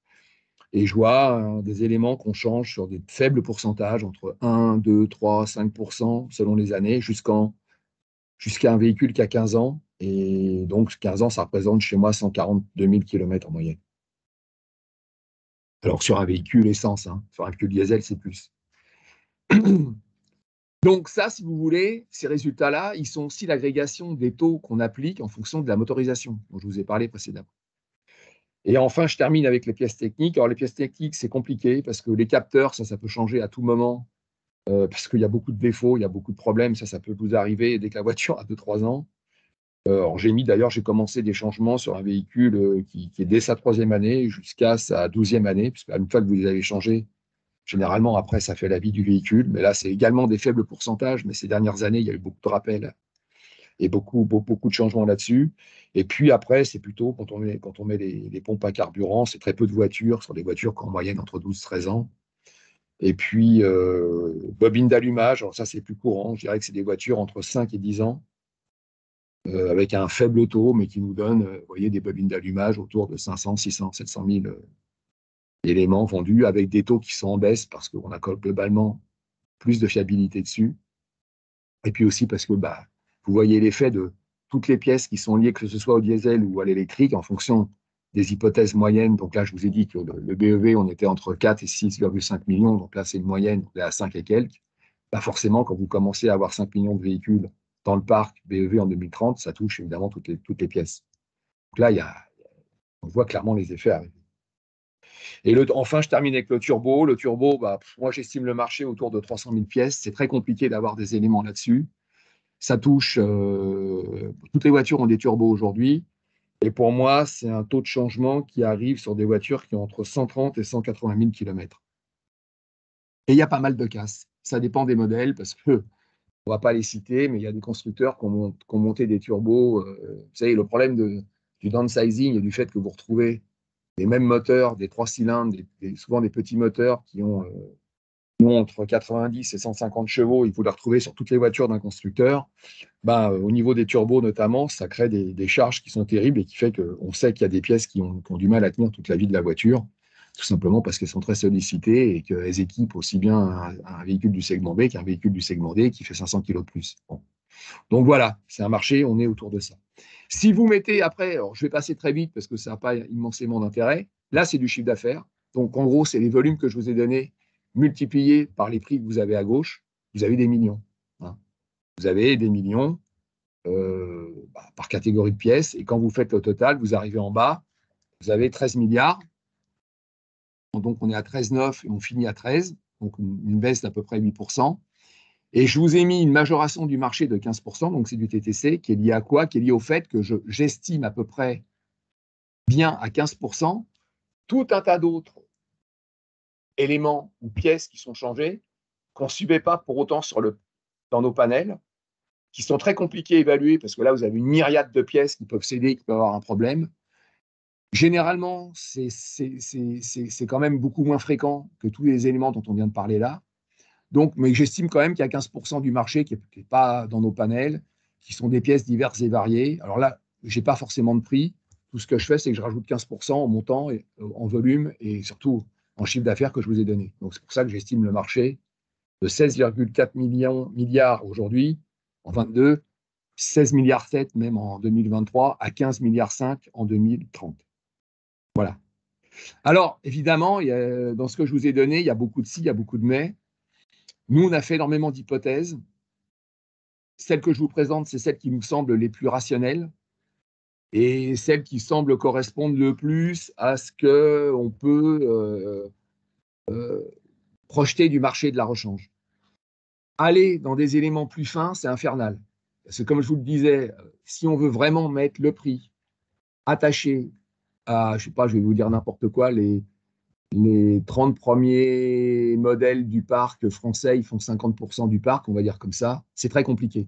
Et je vois des éléments qu'on change sur des faibles pourcentages, entre 1, 2, 3, 5% selon les années, jusqu'à un véhicule qui a 15 ans. Et donc, 15 ans, ça représente chez moi 142 000 km en moyenne. Alors, sur un véhicule essence, sur un véhicule diesel, c'est plus. Donc, ça, si vous voulez, ces résultats-là, ils sont aussi l'agrégation des taux qu'on applique en fonction de la motorisation, dont je vous ai parlé précédemment. Et enfin, je termine avec les pièces techniques. Alors, les pièces techniques, c'est compliqué parce que les capteurs, ça peut changer à tout moment parce qu'il y a beaucoup de défauts, il y a beaucoup de problèmes. Ça peut vous arriver dès que la voiture a 2-3 ans. Alors, j'ai commencé des changements sur un véhicule qui est dès sa 3e année jusqu'à sa 12e année, puisque une fois que vous les avez changés, généralement, après, ça fait la vie du véhicule. Mais là, c'est également des faibles pourcentages. Mais ces dernières années, il y a eu beaucoup de rappels et beaucoup de changements là-dessus. Et puis après, c'est plutôt quand on met les pompes à carburant, c'est très peu de voitures, sur des voitures qui ont en moyenne entre 12 et 13 ans. Et puis, bobine d'allumage, alors ça c'est plus courant, je dirais que c'est des voitures entre 5 et 10 ans, avec un faible taux, mais qui nous donnent, vous voyez, des bobines d'allumage autour de 500, 600, 700 000. éléments vendus avec des taux qui sont en baisse parce qu'on a globalement plus de fiabilité dessus. Et puis aussi parce que vous voyez l'effet de toutes les pièces qui sont liées, que ce soit au diesel ou à l'électrique, en fonction des hypothèses moyennes. Donc là, je vous ai dit que le BEV, on était entre 4 et 6,5 millions. Donc là, c'est une moyenne, on est à 5 et quelques. Forcément, quand vous commencez à avoir 5 millions de véhicules dans le parc BEV en 2030, ça touche évidemment toutes les pièces. Donc là, on voit clairement les effets arriver. Et enfin, je termine avec le turbo. Le turbo, moi, j'estime le marché autour de 300 000 pièces. C'est très compliqué d'avoir des éléments là-dessus. Ça touche, toutes les voitures ont des turbos aujourd'hui. Et pour moi, c'est un taux de changement qui arrive sur des voitures qui ont entre 130 et 180 000 km. Et il y a pas mal de casses. Ça dépend des modèles parce que on ne va pas les citer, mais il y a des constructeurs qui ont monté des turbos. Vous savez, le problème du downsizing et du fait que vous retrouvez les mêmes moteurs, des 3 cylindres, souvent des petits moteurs qui ont entre 90 et 150 chevaux, et vous les retrouvez sur toutes les voitures d'un constructeur. Au niveau des turbos notamment, ça crée des charges qui sont terribles et qui fait qu'on sait qu'il y a des pièces qui ont du mal à tenir toute la vie de la voiture, tout simplement parce qu'elles sont très sollicitées et qu'elles équipent aussi bien un véhicule du segment B qu'un véhicule du segment D qui fait 500 kg de plus. Bon. Donc voilà, c'est un marché, on est autour de ça. Si vous mettez après, alors je vais passer très vite parce que ça n'a pas immensément d'intérêt, là c'est du chiffre d'affaires. Donc en gros, c'est les volumes que je vous ai donnés multipliés par les prix que vous avez à gauche, vous avez des millions. Hein. Vous avez des millions par catégorie de pièces. Et quand vous faites le total, vous arrivez en bas, vous avez 13 milliards. Donc on est à 13,9 et on finit à 13, donc une baisse d'à peu près 8%. Et je vous ai mis une majoration du marché de 15%, donc c'est du TTC, qui est lié à quoi? Qui est lié au fait que j'estime à peu près bien à 15% tout un tas d'autres éléments ou pièces qui sont changées, qu'on ne subit pas pour autant dans nos panels, qui sont très compliqués à évaluer, parce que là, vous avez une myriade de pièces qui peuvent céder, qui peuvent avoir un problème. Généralement, c'est quand même beaucoup moins fréquent que tous les éléments dont on vient de parler là. Donc, mais j'estime quand même qu'il y a 15% du marché qui n'est pas dans nos panels, qui sont des pièces diverses et variées. Alors là, je n'ai pas forcément de prix. Tout ce que je fais, c'est que je rajoute 15% en montant, en volume et surtout en chiffre d'affaires que je vous ai donné. Donc, c'est pour ça que j'estime le marché de 16,4 milliards aujourd'hui, en 22, 16 milliards 7 même en 2023, à 15 milliards 5 en 2030. Voilà. Alors, évidemment, dans ce que je vous ai donné, il y a beaucoup de si, il y a beaucoup de mais. Nous, on a fait énormément d'hypothèses. Celles que je vous présente, c'est celles qui nous semblent les plus rationnelles et celles qui semblent correspondre le plus à ce qu'on peut projeter du marché de la rechange. Aller dans des éléments plus fins, c'est infernal. Parce que comme je vous le disais, si on veut vraiment mettre le prix attaché à, je ne sais pas, je vais vous dire n'importe quoi, les 30 premiers modèles du parc français, ils font 50% du parc, on va dire comme ça, c'est très compliqué.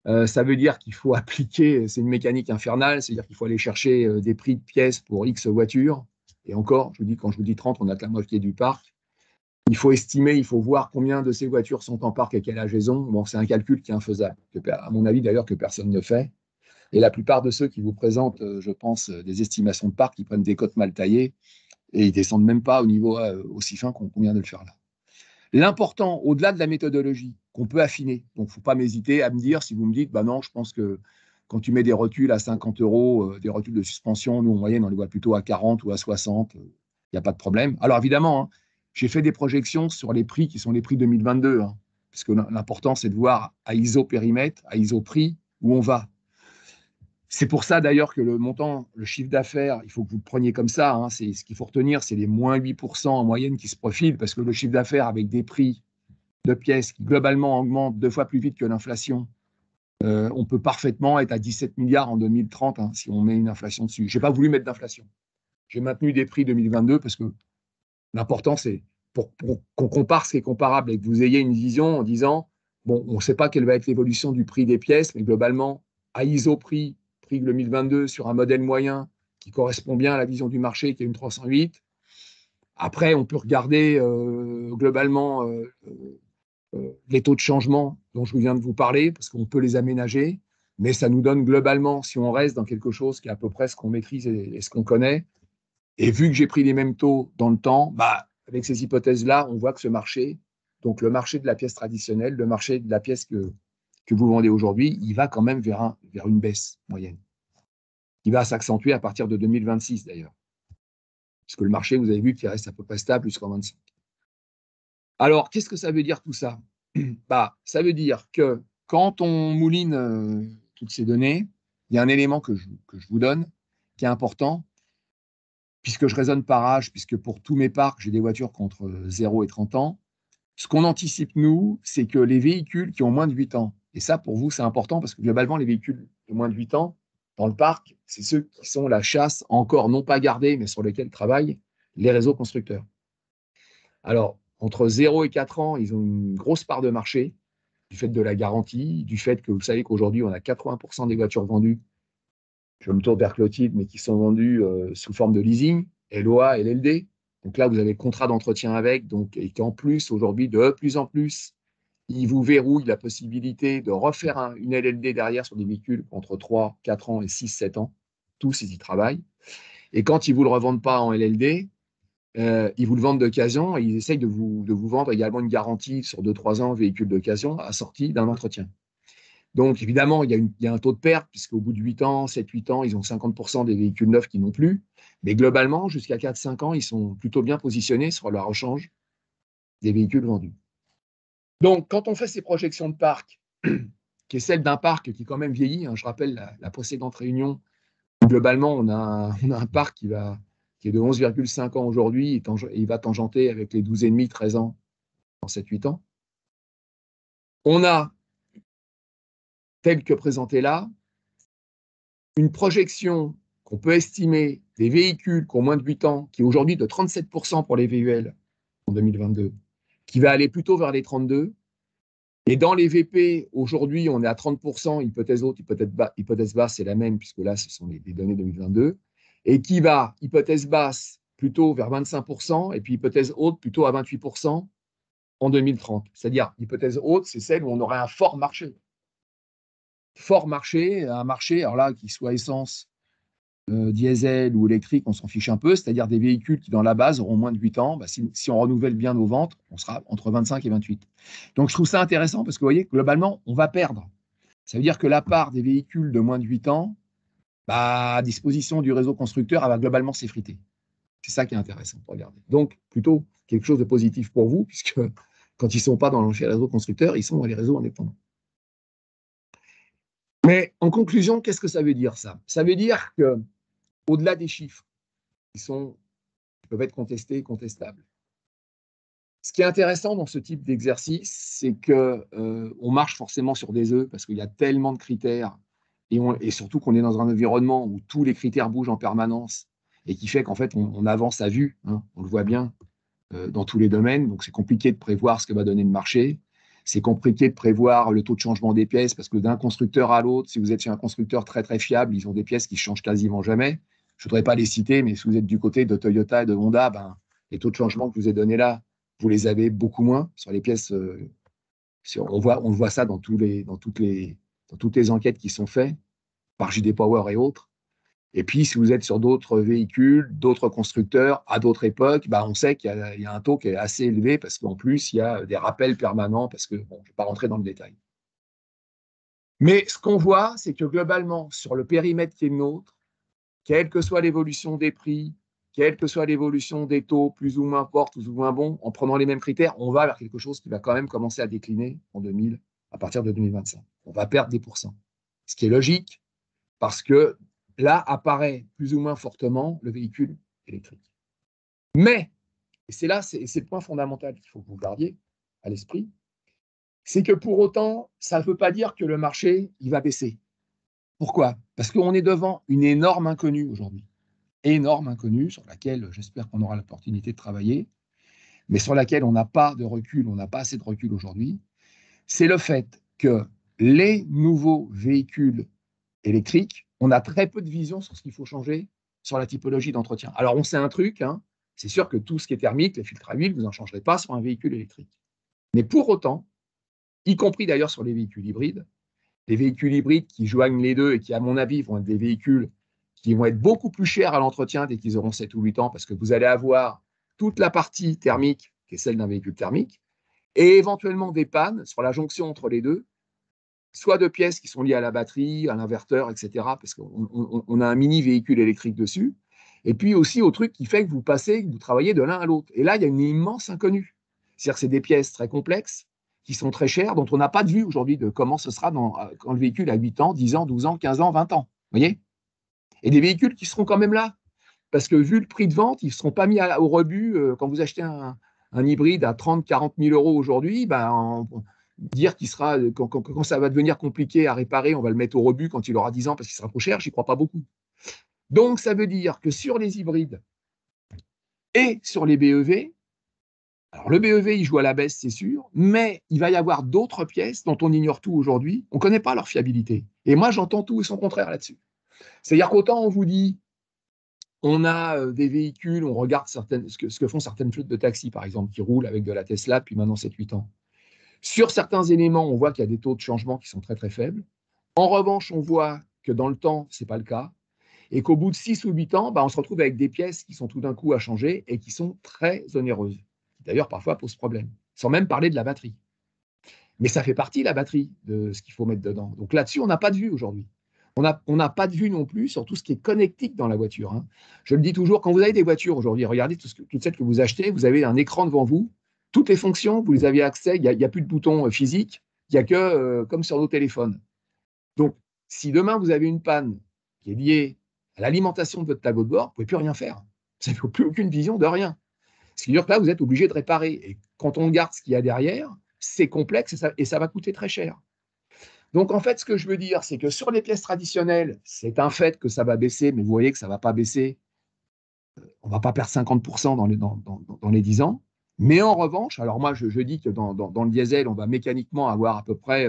Ça veut dire qu'il faut appliquer, c'est une mécanique infernale, c'est-à-dire qu'il faut aller chercher des prix de pièces pour X voitures. Et encore, quand je vous dis 30, on a que la moitié du parc. Il faut estimer, il faut voir combien de ces voitures sont en parc et quel âge elles ont. Bon, c'est un calcul qui est infaisable, à mon avis d'ailleurs que personne ne fait. Et la plupart de ceux qui vous présentent, je pense, des estimations de parc, ils prennent des cotes mal taillées et ils ne descendent même pas au niveau aussi fin qu'on vient de le faire là. L'important, au-delà de la méthodologie, qu'on peut affiner, donc il ne faut pas m'hésiter à me dire, si vous me dites, non, je pense que quand tu mets des rotules à 50 €, des rotules de suspension, nous en moyenne, on les voit plutôt à 40 ou à 60, il n'y a pas de problème. Alors évidemment, hein, j'ai fait des projections sur les prix qui sont les prix 2022, hein, parce que l'important, c'est de voir à ISO périmètre, à ISO prix, où on va. C'est pour ça d'ailleurs que le montant, le chiffre d'affaires, il faut que vous le preniez comme ça. Hein, ce qu'il faut retenir, c'est les moins 8% en moyenne qui se profilent, parce que le chiffre d'affaires avec des prix de pièces qui globalement augmentent 2 fois plus vite que l'inflation, on peut parfaitement être à 17 milliards en 2030 hein, si on met une inflation dessus. Je n'ai pas voulu mettre d'inflation. J'ai maintenu des prix 2022 parce que l'important, c'est pour qu'on compare ce qui est comparable et que vous ayez une vision en disant, bon, on ne sait pas quelle va être l'évolution du prix des pièces, mais globalement, à ISO prix 2022 sur un modèle moyen qui correspond bien à la vision du marché qui est une 308. Après, on peut regarder globalement les taux de changement dont je viens de vous parler, parce qu'on peut les aménager, mais ça nous donne globalement, si on reste dans quelque chose qui est à peu près ce qu'on maîtrise et ce qu'on connaît, Et vu que j'ai pris les mêmes taux dans le temps, bah, avec ces hypothèses-là, on voit que ce marché, donc le marché de la pièce traditionnelle, le marché de la pièce que vous vendez aujourd'hui, il va quand même vers une baisse moyenne. Il va s'accentuer à partir de 2026 d'ailleurs. Puisque le marché, vous avez vu qu'il reste à peu près stable jusqu'en 25. Alors, qu'est-ce que ça veut dire tout ça? Bah, ça veut dire que quand on mouline toutes ces données, il y a un élément que je vous donne qui est important, puisque je raisonne par âge, puisque pour tous mes parcs, j'ai des voitures contre 0 et 30 ans. Ce qu'on anticipe, nous, c'est que les véhicules qui ont moins de 8 ans, et ça, pour vous, c'est important, parce que globalement, les véhicules de moins de 8 ans, dans le parc, c'est ceux qui sont la chasse encore non pas gardée, mais sur lesquels travaillent les réseaux constructeurs. Alors, entre 0 et 4 ans, ils ont une grosse part de marché, du fait de la garantie, du fait que vous savez qu'aujourd'hui, on a 80% des voitures vendues, je me tourne vers Clotilde, mais qui sont vendues sous forme de leasing, LOA, LLD. Donc là, vous avez contrat d'entretien avec, donc, et qu'en plus, aujourd'hui, de plus en plus, ils vous verrouillent la possibilité de refaire une LLD derrière sur des véhicules entre 3, 4 ans et 6, 7 ans. Tous, ils y travaillent. Et quand ils ne vous le revendent pas en LLD, ils vous le vendent d'occasion et ils essayent de vous vendre également une garantie sur 2-3 ans véhicule d'occasion assortie d'un entretien. Donc, évidemment, il y a un taux de perte, puisqu'au bout de 8 ans, 7-8 ans, ils ont 50% des véhicules neufs qui n'ont plus. Mais globalement, jusqu'à 4-5 ans, ils sont plutôt bien positionnés sur le rechange des véhicules vendus. Donc, quand on fait ces projections de parc, qui est celle d'un parc qui quand même vieillit, hein, je rappelle la précédente réunion, globalement, on a un parc qui est de 11,5 ans aujourd'hui, et il va tangenter avec les 12,5, 13 ans dans 7-8 ans. On a, tel que présenté là, une projection qu'on peut estimer des véhicules qui ont moins de 8 ans, qui est aujourd'hui de 37% pour les VUL en 2022, qui va aller plutôt vers les 32. Et dans les VP, aujourd'hui, on est à 30%, hypothèse haute, hypothèse basse, c'est la même, puisque là, ce sont les données 2022, et qui va, hypothèse basse, plutôt vers 25%, et puis hypothèse haute, plutôt à 28% en 2030. C'est-à-dire, hypothèse haute, c'est celle où on aurait un fort marché. Fort marché, un marché, alors là, qui soit essence, diesel ou électrique, on s'en fiche un peu, c'est-à-dire des véhicules qui, dans la base, auront moins de 8 ans. Bah, si on renouvelle bien nos ventes, on sera entre 25 et 28. Donc, je trouve ça intéressant parce que, vous voyez, globalement, on va perdre. Ça veut dire que la part des véhicules de moins de 8 ans, bah, à disposition du réseau constructeur, elle va globalement s'effriter. C'est ça qui est intéressant pour regarder. Donc, plutôt quelque chose de positif pour vous, puisque quand ils ne sont pas dans le réseau constructeur, ils sont dans les réseaux indépendants. Mais en conclusion, qu'est-ce que ça veut dire, ça? Ça veut dire que, au-delà des chiffres qui peuvent être contestés et contestables, ce qui est intéressant dans ce type d'exercice, c'est qu'on marche forcément sur des œufs parce qu'il y a tellement de critères et surtout qu'on est dans un environnement où tous les critères bougent en permanence et qui fait qu'en fait, on avance à vue, hein, on le voit bien dans tous les domaines. Donc, c'est compliqué de prévoir ce que va donner le marché. C'est compliqué de prévoir le taux de changement des pièces parce que d'un constructeur à l'autre, si vous êtes chez un constructeur très, très fiable, ils ont des pièces qui ne changent quasiment jamais. Je ne voudrais pas les citer, mais si vous êtes du côté de Toyota et de Honda, ben, les taux de changement que je vous ai donnés là, vous les avez beaucoup moins sur les pièces. On voit ça dans toutes les enquêtes qui sont faites par JD Power et autres. Et puis, si vous êtes sur d'autres véhicules, d'autres constructeurs, à d'autres époques, bah, on sait qu'il y a un taux qui est assez élevé parce qu'en plus, il y a des rappels permanents parce que, bon, je ne vais pas rentrer dans le détail. Mais ce qu'on voit, c'est que globalement, sur le périmètre qui est le nôtre, quelle que soit l'évolution des prix, quelle que soit l'évolution des taux, plus ou moins forts, plus ou moins bons, en prenant les mêmes critères, on va vers quelque chose qui va quand même commencer à décliner à partir de 2025. On va perdre des pourcents. Ce qui est logique, parce que là apparaît plus ou moins fortement le véhicule électrique. Mais, et c'est le point fondamental qu'il faut que vous gardiez à l'esprit, c'est que pour autant, ça ne veut pas dire que le marché, il va baisser. Pourquoi? Parce qu'on est devant une énorme inconnue aujourd'hui. Énorme inconnue sur laquelle j'espère qu'on aura l'opportunité de travailler, mais sur laquelle on n'a pas de recul, on n'a pas assez de recul aujourd'hui. C'est le fait que les nouveaux véhicules électriques, on a très peu de vision sur ce qu'il faut changer sur la typologie d'entretien. Alors, on sait un truc, hein, c'est sûr que tout ce qui est thermique, les filtres à huile, vous n'en changerez pas sur un véhicule électrique. Mais pour autant, y compris d'ailleurs sur les véhicules hybrides qui joignent les deux et qui, à mon avis, vont être des véhicules qui vont être beaucoup plus chers à l'entretien dès qu'ils auront 7 ou 8 ans, parce que vous allez avoir toute la partie thermique, qui est celle d'un véhicule thermique, et éventuellement des pannes sur la jonction entre les deux, soit de pièces qui sont liées à la batterie, à l'inverteur, etc., parce qu'on a un mini véhicule électrique dessus, et puis aussi au truc qui fait que vous passez, que vous travaillez de l'un à l'autre. Et là, il y a une immense inconnue. C'est-à-dire que c'est des pièces très complexes, qui sont très chères, dont on n'a pas de vue aujourd'hui de comment ce sera quand le véhicule a 8 ans, 10 ans, 12 ans, 15 ans, 20 ans. Vous voyez? Et des véhicules qui seront quand même là. Parce que vu le prix de vente, ils ne seront pas mis au rebut. Quand vous achetez un hybride à 30, 40 000 euros aujourd'hui, ben, dire qu'il sera, quand ça va devenir compliqué à réparer, on va le mettre au rebut quand il aura 10 ans parce qu'il sera trop cher, j'y crois pas beaucoup. Donc, ça veut dire que sur les hybrides et sur les BEV, alors le BEV, il joue à la baisse, c'est sûr, mais il va y avoir d'autres pièces dont on ignore tout aujourd'hui. On ne connaît pas leur fiabilité. Et moi, j'entends tout et son contraire là-dessus. C'est-à-dire qu'autant on vous dit, on a des véhicules, on regarde ce que font certaines flottes de taxis, par exemple, qui roulent avec de la Tesla depuis maintenant 7-8 ans. Sur certains éléments, on voit qu'il y a des taux de changement qui sont très très faibles. En revanche, on voit que dans le temps, ce n'est pas le cas, et qu'au bout de 6 ou 8 ans, on se retrouve avec des pièces qui sont tout d'un coup à changer et qui sont très onéreuses. D'ailleurs, parfois, posent problème, sans même parler de la batterie. Mais ça fait partie, la batterie, de ce qu'il faut mettre dedans. Donc là-dessus, on n'a pas de vue aujourd'hui. On n'a pas de vue non plus sur tout ce qui est connectique dans la voiture. Hein. Je le dis toujours, quand vous avez des voitures aujourd'hui, regardez toutes celles que vous achetez, vous avez un écran devant vous, toutes les fonctions, vous les avez accès, il n'y a plus de boutons physiques, il n'y a que comme sur nos téléphones. Donc, si demain vous avez une panne qui est liée à l'alimentation de votre tableau de bord, vous ne pouvez plus rien faire. Vous n'avez plus aucune vision de rien. Ce qui veut dire que là, vous êtes obligé de réparer. Et quand on regarde ce qu'il y a derrière, c'est complexe et ça va coûter très cher. Donc, en fait, ce que je veux dire, c'est que sur les pièces traditionnelles, c'est un fait que ça va baisser, mais vous voyez que ça ne va pas baisser. On ne va pas perdre 50% dans les 10 ans. Mais en revanche, alors moi, je dis que dans le diesel, on va mécaniquement avoir à peu près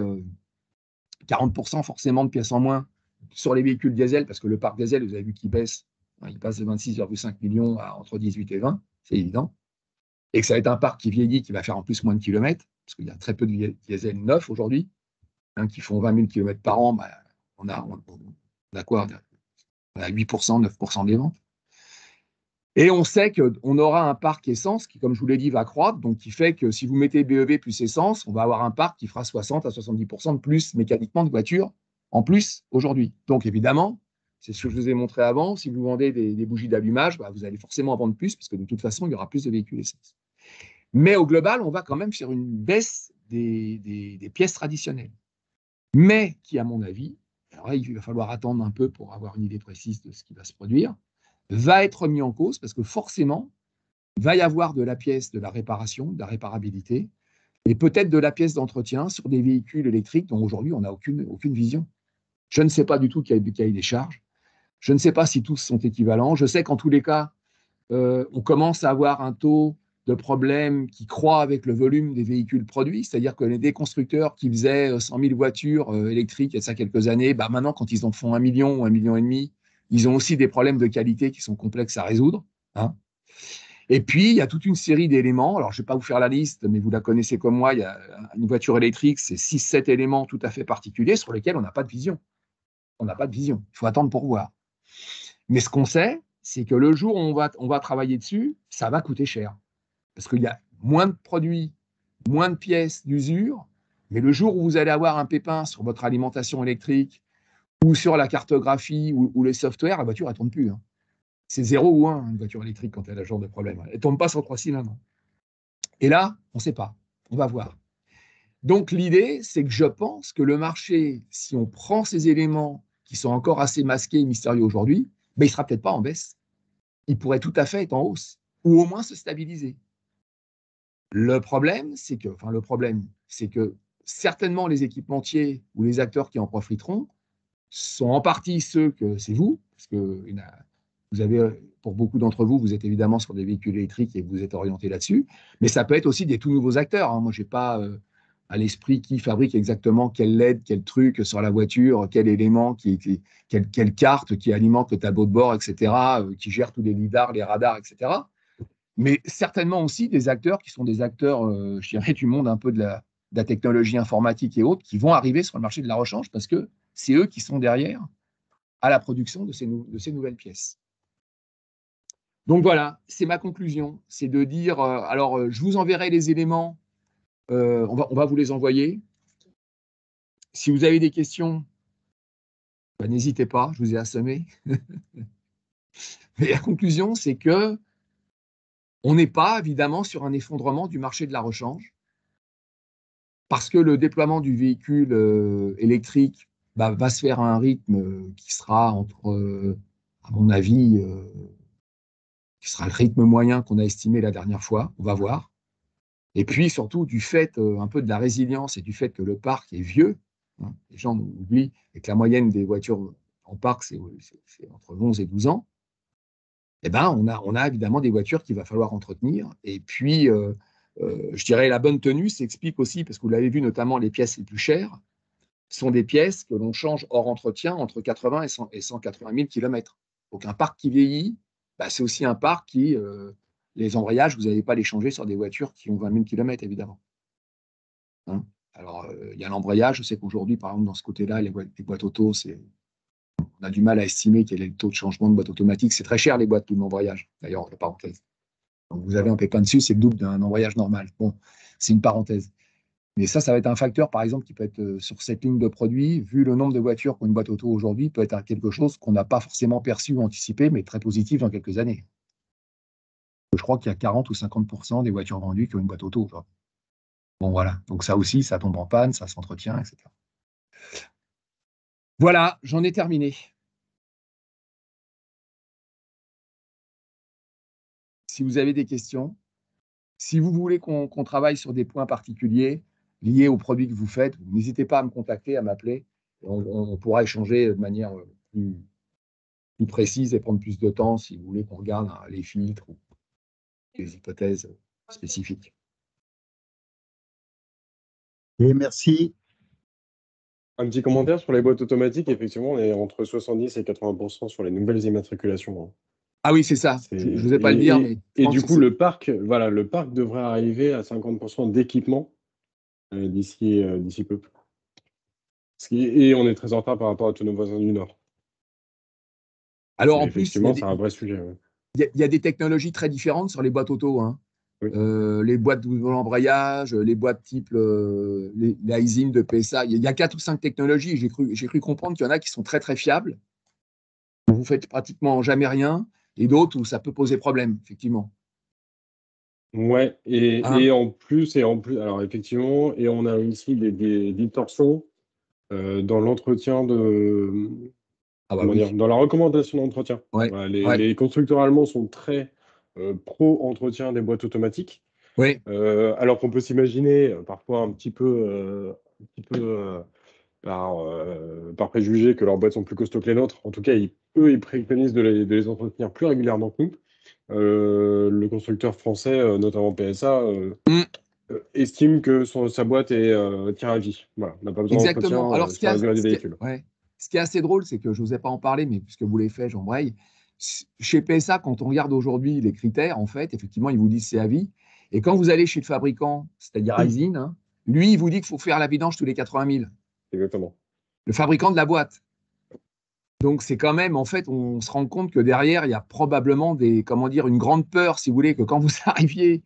40% forcément de pièces en moins sur les véhicules diesel, parce que le parc diesel, vous avez vu qu'il baisse. Il passe de 26,5 millions à entre 18 et 20, c'est évident. Et que ça va être un parc qui vieillit, qui va faire en plus moins de kilomètres, parce qu'il y a très peu de diesel neufs aujourd'hui. Qui font 20 000 km par an, on a quoi? On a 8%, 9% des ventes. Et on sait qu'on aura un parc essence qui, comme je vous l'ai dit, va croître, donc qui fait que si vous mettez BEV plus essence, on va avoir un parc qui fera 60 à 70% de plus mécaniquement de voitures en plus aujourd'hui. Donc évidemment, c'est ce que je vous ai montré avant, si vous vendez des bougies d'allumage, vous allez forcément en vendre plus, parce que de toute façon, il y aura plus de véhicules essence. Mais au global, on va quand même faire une baisse des pièces traditionnelles. Mais qui, à mon avis, alors là, il va falloir attendre un peu pour avoir une idée précise de ce qui va se produire, va être mis en cause parce que forcément, il va y avoir de la pièce, de la réparation, de la réparabilité, et peut-être de la pièce d'entretien sur des véhicules électriques dont aujourd'hui on n'a aucune vision. Je ne sais pas du tout quel est des charges. Je ne sais pas si tous sont équivalents. Je sais qu'en tous les cas, on commence à avoir un taux de problèmes qui croît avec le volume des véhicules produits, c'est-à-dire que les constructeurs qui faisaient 100 000 voitures électriques il y a ça quelques années, maintenant, quand ils en font 1 million ou 1,5 million, ils ont aussi des problèmes de qualité qui sont complexes à résoudre. Hein. Et puis, il y a toute une série d'éléments. Alors, je ne vais pas vous faire la liste, mais vous la connaissez comme moi. Il y a une voiture électrique, c'est 6-7 éléments tout à fait particuliers sur lesquels on n'a pas de vision. On n'a pas de vision. Il faut attendre pour voir. Mais ce qu'on sait, c'est que le jour où on va travailler dessus, ça va coûter cher. Parce qu'il y a moins de produits, moins de pièces d'usure, mais le jour où vous allez avoir un pépin sur votre alimentation électrique ou sur la cartographie ou les softwares, la voiture, elle ne tourne plus. Hein. C'est 0 ou 1, une voiture électrique, quand elle a ce genre de problème. Elle ne tourne pas sur 3 cylindres. Et là, on ne sait pas. On va voir. Donc, l'idée, c'est que je pense que le marché, si on prend ces éléments qui sont encore assez masqués et mystérieux aujourd'hui, il ne sera peut-être pas en baisse. Il pourrait tout à fait être en hausse, ou au moins se stabiliser. Le problème, c'est que certainement les équipementiers ou les acteurs qui en profiteront sont en partie ceux que c'est vous, parce que vous avez, pour beaucoup d'entre vous, vous êtes évidemment sur des véhicules électriques et vous êtes orienté là-dessus, mais ça peut être aussi des tout nouveaux acteurs. Hein. Moi, je n'ai pas à l'esprit qui fabrique exactement quel LED, quel truc sur la voiture, quel élément, quelle carte qui alimente le tableau de bord, etc., qui gère tous les lidars, les radars, etc. Mais certainement aussi des acteurs qui sont des acteurs, je dirais, du monde un peu de la technologie informatique et autres, qui vont arriver sur le marché de la rechange parce que c'est eux qui sont derrière à la production de ces nouvelles pièces. Donc voilà, c'est ma conclusion, c'est de dire, alors je vous enverrai les éléments, on va vous les envoyer. Si vous avez des questions, ben, n'hésitez pas, je vous ai assommé. Mais la conclusion, c'est que on n'est pas évidemment sur un effondrement du marché de la rechange, parce que le déploiement du véhicule électrique va se faire à un rythme qui sera à mon avis, qui sera le rythme moyen qu'on a estimé la dernière fois, on va voir. Et puis surtout du fait un peu de la résilience et du fait que le parc est vieux, hein, les gens oublient, et que la moyenne des voitures en parc, c'est entre 11 et 12 ans, eh ben, on a évidemment des voitures qu'il va falloir entretenir. Et puis, je dirais, la bonne tenue s'explique aussi, parce que vous l'avez vu, notamment les pièces les plus chères, sont des pièces que l'on change hors entretien entre 80 et 180 000 km. Donc un parc qui vieillit, bah, c'est aussi un parc qui, les embrayages, vous n'allez pas les changer sur des voitures qui ont 20 000 km, évidemment. Hein. Alors, il y a l'embrayage, je sais qu'aujourd'hui, par exemple, dans ce côté-là, les boîtes auto, on a du mal à estimer quel est le taux de changement de boîte automatique. C'est très cher, les boîtes d'embrayage, d'ailleurs, entre parenthèses. Donc, vous avez un pépin dessus, c'est le double d'un embrayage normal. Bon, c'est une parenthèse. Mais ça va être un facteur, par exemple, qui peut être sur cette ligne de produits, vu le nombre de voitures qu'ont une boîte auto aujourd'hui, peut être quelque chose qu'on n'a pas forcément perçu ou anticipé, mais très positif dans quelques années. Je crois qu'il y a 40 ou 50% des voitures vendues qui ont une boîte auto aujourd'hui. Bon, voilà. Donc ça aussi, ça tombe en panne, ça s'entretient, etc. Voilà, j'en ai terminé. Si vous avez des questions, si vous voulez qu'on travaille sur des points particuliers liés aux produits que vous faites, n'hésitez pas à me contacter, à m'appeler. On pourra échanger de manière plus précise et prendre plus de temps si vous voulez qu'on regarde les filtres ou les hypothèses spécifiques. Et merci. Un petit commentaire sur les boîtes automatiques. Effectivement, on est entre 70 et 80% sur les nouvelles immatriculations, hein. Ah oui, c'est ça. Je n'osais pas le dire, mais et du coup, le parc devrait arriver à 50% d'équipement d'ici peu. Et on est très en retard par rapport à tous nos voisins du Nord. Alors, Mais en plus, effectivement, c'est un vrai sujet. Ouais. Il y a des technologies très différentes sur les boîtes auto. Hein. Oui. Les boîtes double embrayage, les boîtes type les ISIN de PSA. Il y a 4 ou 5 technologies. J'ai cru comprendre qu'il y en a qui sont très très fiables. Vous faites pratiquement jamais rien, et d'autres où ça peut poser problème, effectivement. Ouais, Hein? et en plus, alors effectivement, et on a aussi des distorsions dans l'entretien de. Ah bah Comment oui. dire, dans la recommandation d'entretien. Ouais. Voilà, Ouais. les constructeurs allemands sont très pro-entretien des boîtes automatiques, Oui. alors qu'on peut s'imaginer parfois un petit peu par préjugé que leurs boîtes sont plus costauds que les nôtres. En tout cas, eux, ils préconisent de les entretenir plus régulièrement que nous. Le constructeur français, notamment PSA, Mm. estime que sa boîte tient à vie. Voilà, on n'a pas besoin Exactement. Alors, d'entretien sur la durée du véhicule. Ce qui est assez drôle, c'est que je n'osais pas en parler, mais puisque vous l'avez fait, j'embraye. Chez PSA, quand on regarde aujourd'hui les critères, en fait, effectivement, ils vous disent c'est à vie. Et quand vous allez chez le fabricant, c'est-à-dire Aisin, hein, lui, il vous dit qu'il faut faire la vidange tous les 80 000. Exactement. Le fabricant de la boîte. Donc, c'est quand même, en fait, on se rend compte que derrière, il y a probablement une grande peur, si vous voulez, que quand vous arriviez,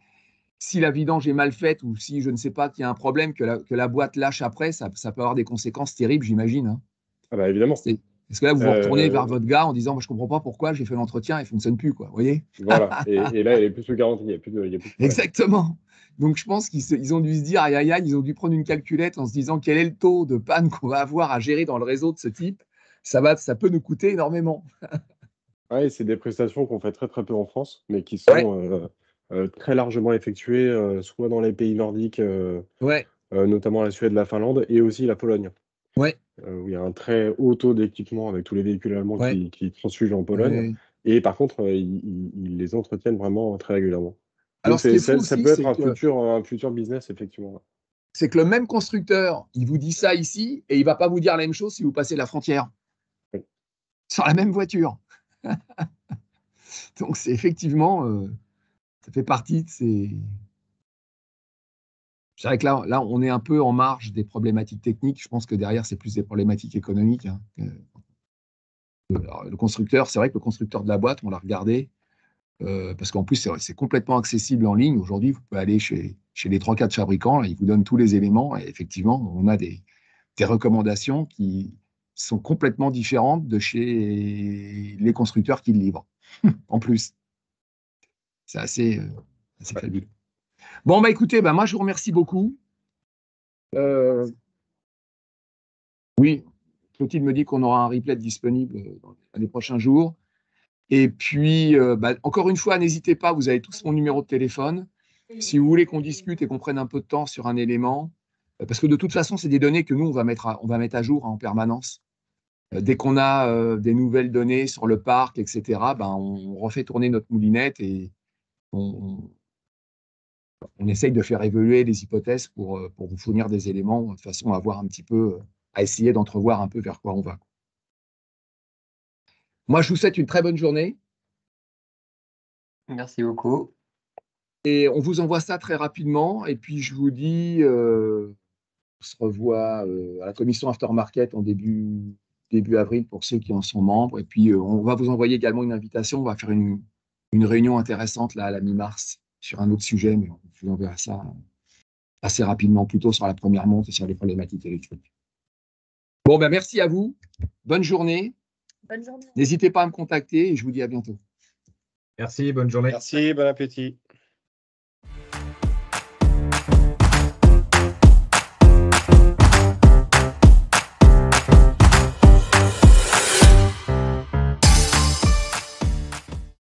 si la vidange est mal faite ou si je ne sais pas qu'il y a un problème, que la boîte lâche après, ça peut avoir des conséquences terribles, j'imagine. Hein. Ah bah évidemment. Parce que là, vous vous retournez vers votre gars en disant, moi, je ne comprends pas pourquoi j'ai fait l'entretien, il ne fonctionne plus, quoi. Vous voyez? Voilà. Et là, elle est plus sous garantie. Il n'y a plus de problème. Exactement. Donc, je pense qu'ils ont dû se dire, aïe, aïe, aïe, ils ont dû prendre une calculette en se disant quel est le taux de panne qu'on va avoir à gérer dans le réseau de ce type. Ça peut nous coûter énormément. Ouais, c'est des prestations qu'on fait très très peu en France, mais qui Ouais, sont très largement effectuées, soit dans les pays nordiques, ouais, notamment la Suède, la Finlande, et aussi la Pologne, ouais, où il y a un très haut taux d'équipement avec tous les véhicules allemands ouais, qui transfugent en Pologne. ouais. Et par contre, ils les entretiennent vraiment très régulièrement. Donc Alors, ce qui est fou ça aussi, peut être un futur business, effectivement. c'est que le même constructeur, il vous dit ça ici et il ne va pas vous dire la même chose si vous passez la frontière Oui. sur la même voiture. Donc, c'est effectivement, ça fait partie de ces. Je dirais que là, on est un peu en marge des problématiques techniques. Je pense que derrière, c'est plus des problématiques économiques. Hein. le constructeur, c'est vrai que le constructeur de la boîte, on l'a regardé, parce qu'en plus, c'est complètement accessible en ligne. Aujourd'hui, vous pouvez aller chez les 3-4 fabricants, là, ils vous donnent tous les éléments, et effectivement, on a des recommandations qui sont complètement différentes de chez les constructeurs qui le livrent. En plus, c'est assez fabuleux. Bon, bah écoutez, bah, moi, je vous remercie beaucoup. Oui, Clotilde me dit qu'on aura un replay disponible dans les prochains jours. Et puis, bah, encore une fois, n'hésitez pas, vous avez tous mon numéro de téléphone. Si vous voulez qu'on discute et qu'on prenne un peu de temps sur un élément, parce que de toute façon, c'est des données que nous, on va mettre à jour en permanence. Dès qu'on a des nouvelles données sur le parc, etc., ben, on refait tourner notre moulinette et on essaye de faire évoluer les hypothèses pour vous fournir des éléments de façon à voir un petit peu, à essayer d'entrevoir un peu vers quoi on va. Moi, je vous souhaite une très bonne journée. Merci beaucoup. Et on vous envoie ça très rapidement. Et puis, je vous dis, on se revoit à la commission aftermarket en début avril pour ceux qui en sont membres. Et puis, on va vous envoyer également une invitation. On va faire une réunion intéressante là, à la mi-mars sur un autre sujet, mais on vous enverra ça assez rapidement, plutôt sur la première monte et sur les problématiques électriques. Bon, ben merci à vous. Bonne journée. Bonne journée. N'hésitez pas à me contacter et je vous dis à bientôt. Merci, bonne journée. Merci, bon appétit.